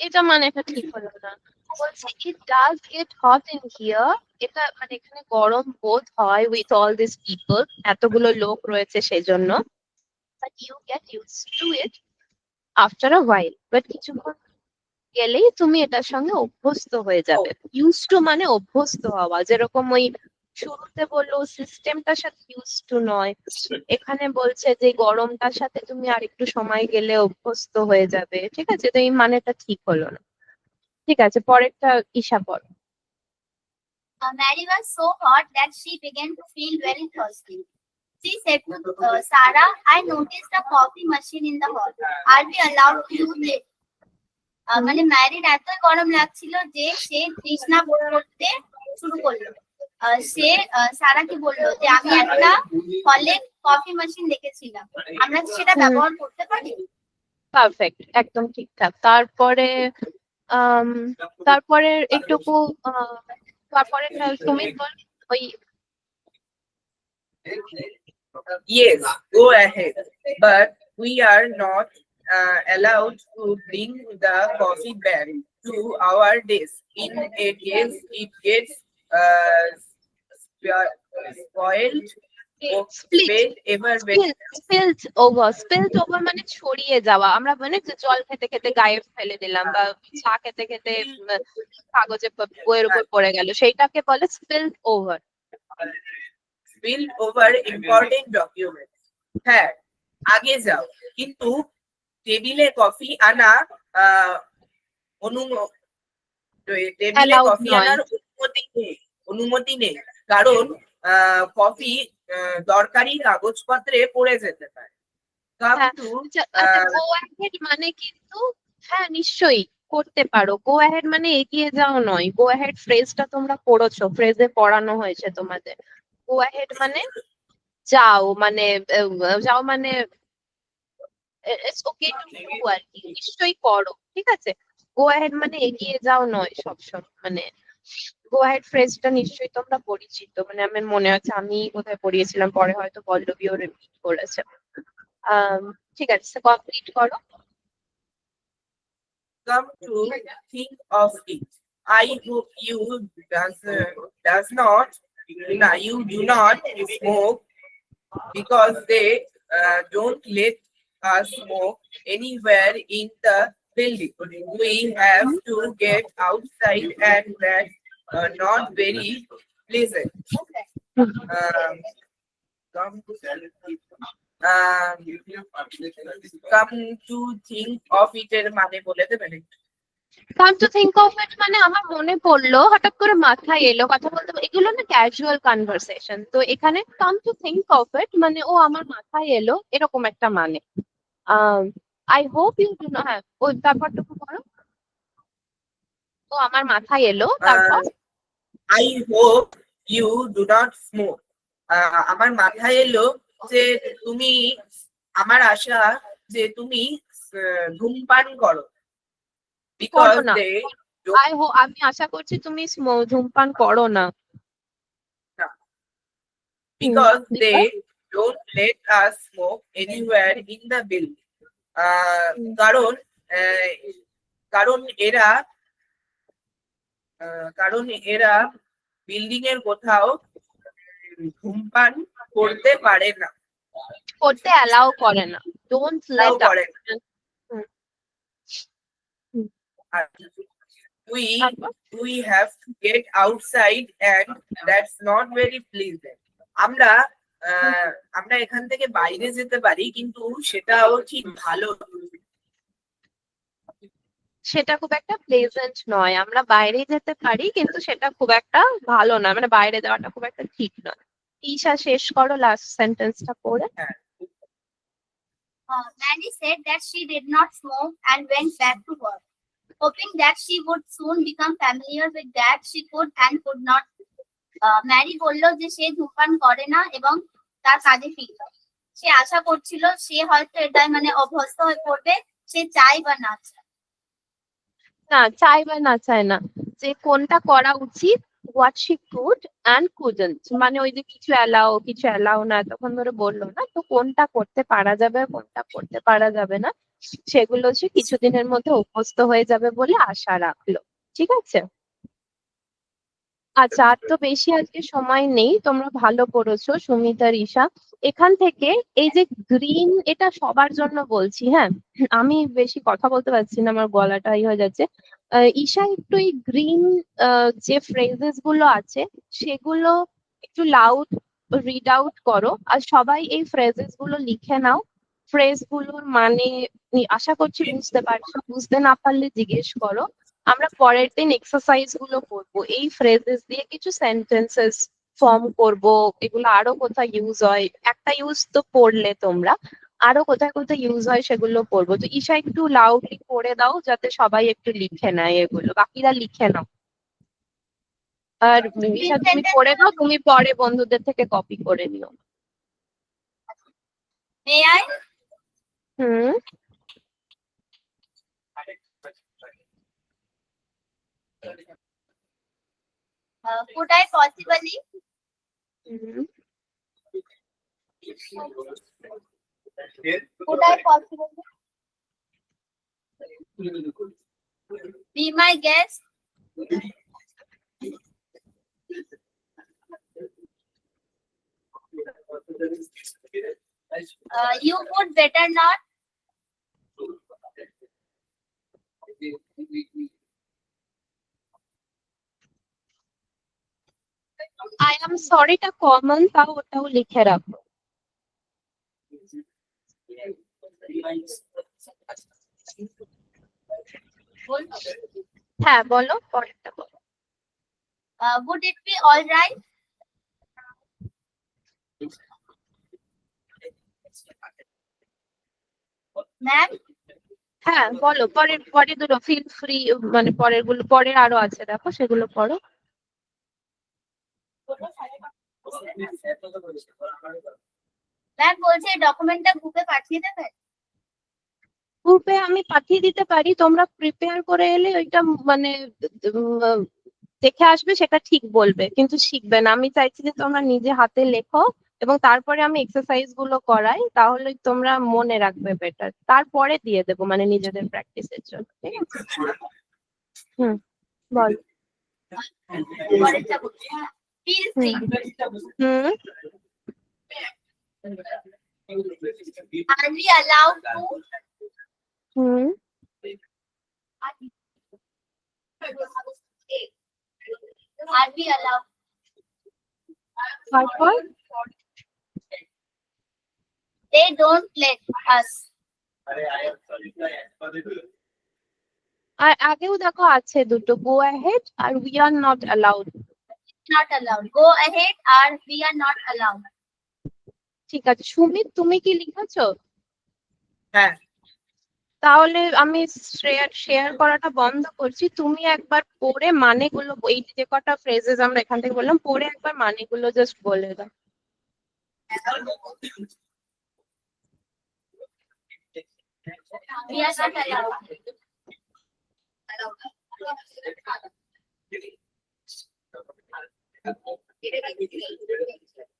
এটা মানেটা ঠিক হলো না। বলছে it does get hot in here, এটা মানে এখানে গরম বোধ হয় with all these people, এতগুলো লোক রয়েছে সেজন্য, but you get used to it after a while, but কিছুক্ষণ গেলেই তুমি এটার সঙ্গে অভ্যস্ত হয়ে যাবে। used to মানে অভ্যস্ত হওয়া, যেরকম ওই শুরুতে বললো সিস্টেমটার সাথে used to নয়, এখানে বলছে যে গরমটার সাথে তুমি আর একটু সময় গেলে অভ্যস্ত হয়ে যাবে। ঠিক আছে, তো এই মানেটা ঠিক হলো না। ঠিক আছে, পরেরটা ঈশা পড়ো। Mary was so hot that she began to feel very thirsty. She said to Sarah, I noticed a coffee machine in the hall. Are we allowed to use it? মানে ম্যারির এত গরম লাগছিল যে সে তৃষ্ণা বোধ করতে শুরু করলো। সে সারাকে বললো যে আমি একটা হলে কফি মেশিন দেখেছিলাম, আমরা কি সেটা ব্যবহার করতে পারি? পারফেক্ট, একদম ঠিকঠাক। তারপরে একটুকু তারপরে সুমিত বল ওই। Yes, go ahead, but we are not allowed to bring the coffee bag to our desk. In a case, it gets spoiled or spilled everywhere. spilled over মানে ছড়িয়ে যাওয়া। আমরা মানে জল খেতে খেতে গায়ে ফেলে দিলাম বা চা খেতে খেতে কাগজে বইয়ের উপর পড়ে গেল, সেইটাকে বলে spilled over. Spilled over important documents. হ্যাঁ, আগে যাও, কিন্তু টেবিলে কফি আনা টেবিলে Allowed কফি নয়। আনার অনুমতি নেই, কারণ কফি দরকারি কাগজপত্রে পড়ে যেতে পারে। গো অ্যাহেড মানে কিন্তু হ্যাঁ নিশ্চয়ই করতে পারো, গো অ্যাহেড মানে এগিয়ে যাও নয়। গো অ্যাহেড ফ্রেজটা তোমরা পড়েছো, ফ্রেজে পড়ানো হয়েছে তোমাদের। গো অ্যাহেড মানে যাও, মানে যাও মানে ইটস ওকে টু ডু আর কি, নিশ্চয়ই করো। ঠিক আছে, গো অ্যাহেড মানে এগিয়ে যাও নয় সবসময়। মানে গো অ্যাহেড ফ্রেজটা নিশ্চয়ই তোমরা পরিচিত, মানে আমার মনে আছে আমি কোথায় পড়িয়েছিলাম, পরে হয়তো পল্লবীও রিপিট করেছে। ঠিক আছে, কমপ্লিট করো। Come to think of it, I hope you do not smoke, because they don't let us smoke anywhere in the building. We have to get outside, and that's not very pleasant. Come to think of it এর মানে বলে দেবেন? Come to think of it মানে আমার মনে পড়লো, হঠাৎ করে মাথায় এলো কথা বলতে, এগুলো না ক্যাজুয়াল কনভারসেশন, তো এখানে come to think of it মানে ও আমার মাথায় এলো এরকম একটা মানে। আই হোপ ইউ ডু না, হ্যাঁ ওই তারপরটুকু করো। ও আমার মাথায় এলো তারপর। I hope you do not smoke. আমার মাথায় এলো যে তুমি, আমার আশা যে তুমি ধূমপান করো। করো Because না, they আমি আশা করছি তুমি ধূমপান করো না। because they don't let us smoke anywhere in the building. কারণ কারণ এরা বিল্ডিং এর কোথাও ধূমপান করতে পারে না, করতে অ্যালাউ করে না, ডোন্ট allow লেট করে না। আর we have to get outside and that's not very pleasant. আমরা আমরা এখান থেকে বাইরে যেতে পারি কিন্তু সেটাও ঠিক ভালো নয়। সেটা খুব একটা প্লেজেন্ট নয়, আমরা বাইরে যেতে পারি কিন্তু সেটা খুব একটা ভালো না, মানে বাইরে যাওয়াটা খুব একটা ঠিক নয়। ঈশা শেষ করো লাস্ট সেন্টেন্সটা পড়ে। Mary said that she did not smoke and went back to work, hoping that she would soon become familiar with that she could and could not. Mary বলল যে সে ধূমপান করে না এবং তার কাজে ফিরল। সে আশা করছিল সে হয়তো এটাই মানে অভ্যস্ত হয়ে পড়বে, সে চাই বা না চায়। না চাই বা না চায় না, যে কোনটা করা উচিত, what she could and couldn't, মানে ওই যে কিছু অ্যালাউ না তখন ধরে বললো না, তো কোনটা করতে পারা যাবে কোনটা করতে পারা যাবে না সেগুলো সে কিছুদিনের মধ্যে অভ্যস্ত হয়ে যাবে বলে আশা রাখলো। ঠিক আছে, আচ্ছা আর তো বেশি আজকে সময় নেই, তোমরা ভালো করেছো সুমিতা ঈশা। এখান থেকে এই যে গ্রিন, এটা সবার জন্য বলছি, হ্যাঁ আমি বেশি কথা বলতে পারছি না, আমার গলাটা হয়ে যাচ্ছে। ঈশা একটু এই গ্রিন যে ফ্রেজেস গুলো আছে সেগুলো একটু লাউড রিড আউট করো, আর সবাই এই ফ্রেজেস গুলো লিখে নাও। ফ্রেজ গুলোর মানে আশা করছি বুঝতে পারছো, বুঝতে না পারলে জিজ্ঞেস করো। আমরা পরের দিন এক্সারসাইজ গুলো করবো, এই ফ্রেজেস দিয়ে কিছু সেন্টেন্সেস ফর্ম করব, এগুলো আরো কোথায় ইউজ হয়, একটা ইউজ তো পড়লে তোমরা, আরো কোথায় কোথায় ইউজ হয় সেগুলো পড়বো। তো ঈশা একটু লাউডলি পড়ে দাও যাতে সবাই একটু লিখে নেয় এগুলো, বাকিরা লিখে নাও। আর ঈশা তুমি পড়ে দাও, তুমি পরে বন্ধুদের থেকে কপি করে নিও। May I? Hmm, Could I possibly? Could I possibly be my guest? You would better not. I am সরিটা কমন, তাও ওটাও লিখে রাখো। হ্যাঁ বলো, পরেরটা বলো। Would it be all right? Ma'am? হ্যাঁ বলো, পরে দুটো ফিল ফ্রি, মানে পরের গুলো, পরের আরো আছে দেখো সেগুলো পড়ো। ম্যাম বলছে ডকুমেন্টটা গ্রুপে পাঠিয়ে দেবেন। গ্রুপে আমি পাঠিয়ে দিতে পারি, তোমরা প্রিপেয়ার করে এলে ওইটা মানে দেখে আসবে, সেটা ঠিক বলবে কিন্তু শিখবে না। আমি চাইছি যে তোমরা নিজে হাতে লেখো এবং তারপরে আমি এক্সারসাইজ গুলো করাই, তাহলে তোমরা মনে রাখবে বেটার, তারপরে দিয়ে দেবো মানে নিজেদের প্র্যাকটিসের জন্য। ঠিক আছে, হুম বল। পরেরটা বলছি। Feel free. Hmm, Are we allowed to? Hmm, Are we allowed? তারপর They don't let us. আর আগেও দেখো আছে দুটো, গো অ্যাহেড আর we are not allowed. Not allowed. Go ahead or we are not allowed. ঠিক আছে, সুমিত তুমি কি লিখেছো? হ্যাঁ, তাহলে আমি শেয়ার করাটা বন্ধ করছি, তুমি একবার পড়ে মানেগুলো, এই যে কটা ফ্রেজেস আমরা এখান থেকে বললাম, পড়ে একবার মানেগুলো জাস্ট বলে দাও। We are not allowed.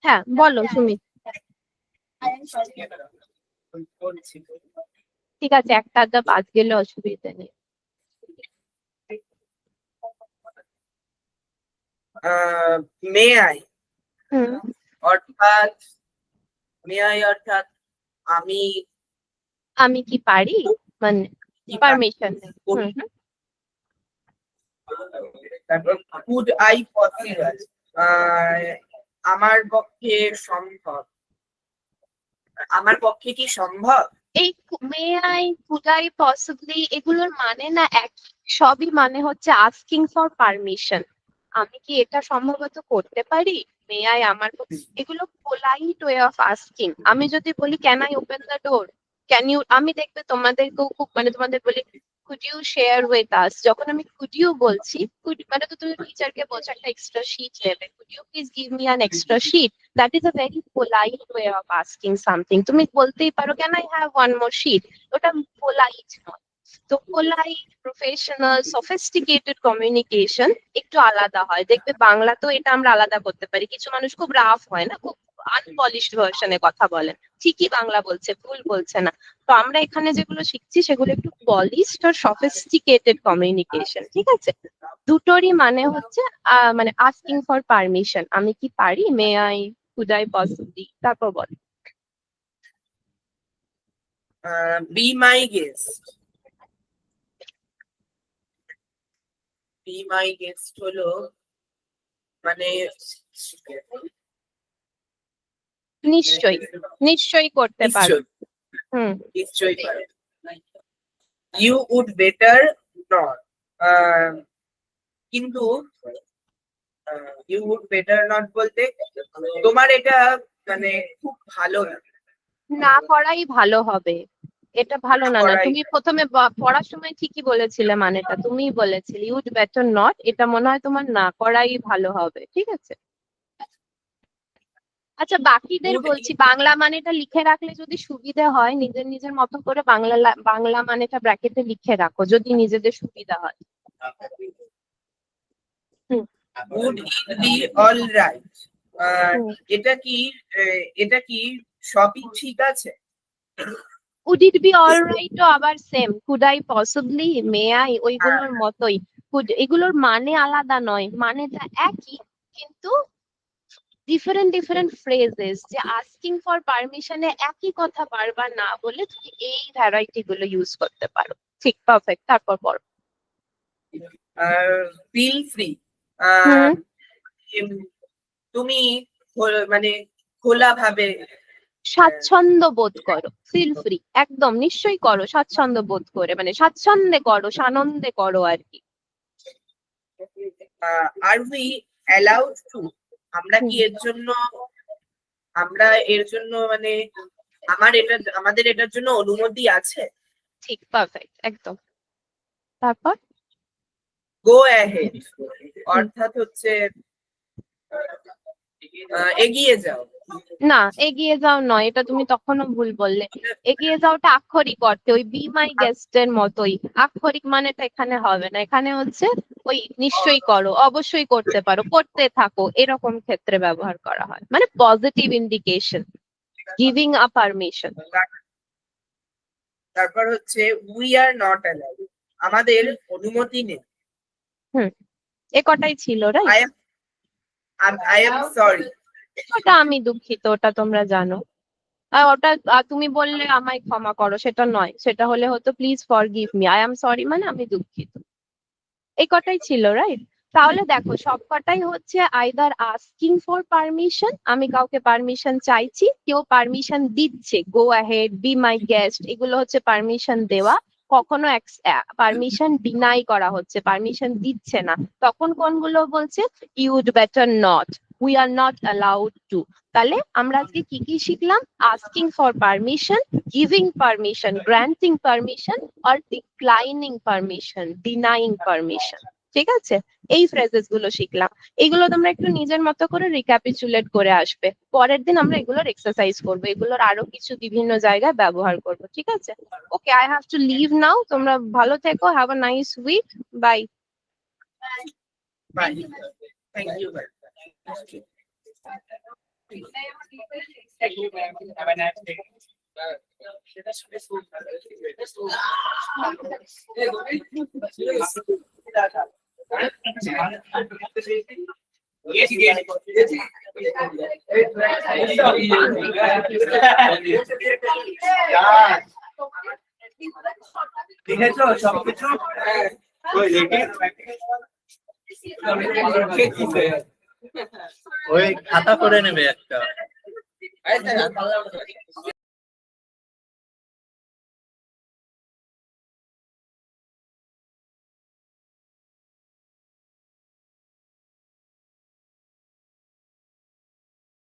হ্যাঁ বলো সুমিত। I am sorry. ঠিক আছে, একটা আধটা বাদ গেলে অসুবিধা নেই। মে আই হুম, অর্থাৎ অর্থাৎ আমি আমি কি পারি, মানে কি পারি। পারমিশন। তারপর কুড আই পসিবল, আমার পক্ষে সম্ভব, আমার পক্ষে কি সম্ভব। এই মে আই, কুড আই, পসিবলি এগুলোর মানে না একই, সবই মানে হচ্ছে আস্কিং ফর পারমিশন। আমি কি এটা সম্ভবত করতে পারি, মে আই, এগুলো পোলাইট ওয়ে অফ আস্কিং। আমি যদি বলি can I open the door, can you, আমি দেখবে তোমাদেরকেও খুব মানে তোমাদের বলি could you share with us, যখন আমি কুড ইউ বলছি, মানে তো তুমি টিচারকে বলছো একটা এক্সট্রা শিট নেবে, could you please give me an extra sheet, that is a very polite way of asking something. তুমি বলতেই পারো can I have one more sheet, ওটা পোলাইট নয়। তো পোলাইট, প্রফেশনাল, সফিস্টিকেটেড কমিউনিকেশন একটু আলাদা হয়, দেখবে বাংলাতেও এটা আমরা আলাদা করতে পারি। কিছু মানুষ খুব রাফ হয় না, খুব আনপলিশড ভার্সনে কথা বলেন, ঠিকই বাংলা বলছে, ভুল বলছে না। তো আমরা এখানে যেগুলো শিখছি সেগুলো একটু পলিশড আর সফিস্টিকেটেড কমিউনিকেশন, ঠিক আছে? দুটোরই মানে হচ্ছে মানে আস্কিং ফর পারমিশন, আমি কি পারি, may I, could I possibly, তারপর বল। Be my guest, be my guest হলো মানে নিশ্চয়ই, নিশ্চয়ই করতে পারো। হুম, নিশ্চয়ই পারে। ইউ উড বেটার নট, কিন্তু ইউ উড বেটার নট বলতে তোমার এটা মানে খুব ভালো না। না করাই ভালো হবে, এটা ভালো না। না, করাই- তুমি প্রথমে পড়ার সময় ঠিকই বলেছিলে, মানেটা তুমিই বলেছিলে ইউড বেটার নট, এটা মনে হয় তোমার না করাই ভালো হবে, ঠিক আছে? আচ্ছা, বাকিদের Would- বলছি, বাংলা মানেটা লিখে রাখলে যদি সুবিধা হয়, নিজের নিজের মতো করে বাংলা মানেটা ব্র্যাকেটে লিখে রাখো যদি নিজেদের সুবিধা হয়। would it be all right? হুম। এটা কি সবই ঠিক আছে? কুড ইট বি অলরাইট ও আবার same, could I possibly, may I, ওইগুলোর মতোই। এগুলোর মানে আলাদা নয়, মানেটা একই, কিন্তু ডিফারেন্ট ডিফারেন্ট ফ্রেজেস, যে আস্কিং ফর পারমিশনে একই কথা বারবার না বলে তুমি এই ভ্যারাইটি গুলো ইউজ করতে পারো। ঠিক, পারফেক্ট, তারপর পড়ো। ফিল ফ্রি, হুম। তুমি মানে খোলা ভাবে স্বাচ্ছন্দ্য বোধ করো, ফিল ফ্রি, একদম নিশ্চয়ই করো, স্বাচ্ছন্দ্য বোধ করে, মানে স্বাচ্ছন্দ্যে করো, সানন্দে করো আর কি। আর উই অ্যালাউড টু, আমরা কি এর জন্য মানে আমাদের এটার জন্য অনুমতি আছে? ঠিক, পারফেক্ট, একদম। তারপর গো অ্যাহেড অর্থাৎ হচ্ছে এগিয়ে যাও। না, এগিয়ে যাও নয়, এটা তুমি তখনও ভুল বললে। এগিয়ে যাওটা আক্ষরিক অর্থে ওই বি মাই গেস্ট এর মতোই, আক্ষরিক মানেটা এখানে হবে না, এখানে হচ্ছে ওই নিশ্চয়ই করো, অবশ্যই করতে পারো, করতে থাকো, এরকম ক্ষেত্রে ব্যবহার করা হয়, মানে positive indication, giving a permission. তারপর হচ্ছে উই আর নট অ্যালাউড, আমাদের অনুমতি নেই। এ কটাই ছিল, রাইট? আই এম সরি, ওটা আমি দুঃখিত, ওটা তোমরা জানো। আর ওটা তুমি বললে আমায় ক্ষমা করো, সেটা নয়, সেটা হলে হতো please forgive me, I am sorry মানে আমি দুঃখিত। এই কটাই ছিল, রাইট? তাহলে দেখো সব কটাই হচ্ছে আইদার আস্কিং ফর পারমিশন, আমি কাউকে পারমিশন চাইছি, কেউ পারমিশন দিচ্ছে, go ahead, B my guest, এগুলো হচ্ছে পারমিশন দেওয়া। কখনো পারমিশন ডিনাই করা হচ্ছে, পারমিশন দিচ্ছে না, তখন কোনগুলো বলছে you'd better not, we are not allowed to. তাহলে আমরা আজকে কি কি শিখলাম? Asking for permission, giving permission, granting permission আর ডিক্লাইনিং পারমিশন, ডিনাইং পারমিশন। ঠিক আছে, এই ফ্রেজেস গুলো শিখলাম। এগুলো তোমরা একটু নিজের মতো করে রিক্যাপিচুলেট করে আসবে, পরের দিন আমরা এগুলোর এক্সারসাইজ করবো, এগুলোর আরো কিছু বিভিন্ন জায়গায় ব্যবহার করবো। ঠিক আছে, okay, I have to leave now. তোমরা ভালো থেকো, have a nice week, bye. Bye. Thank you. Have a nice day. দেখেছো সবকিছু? ওই খাতা করে নেবে একটা।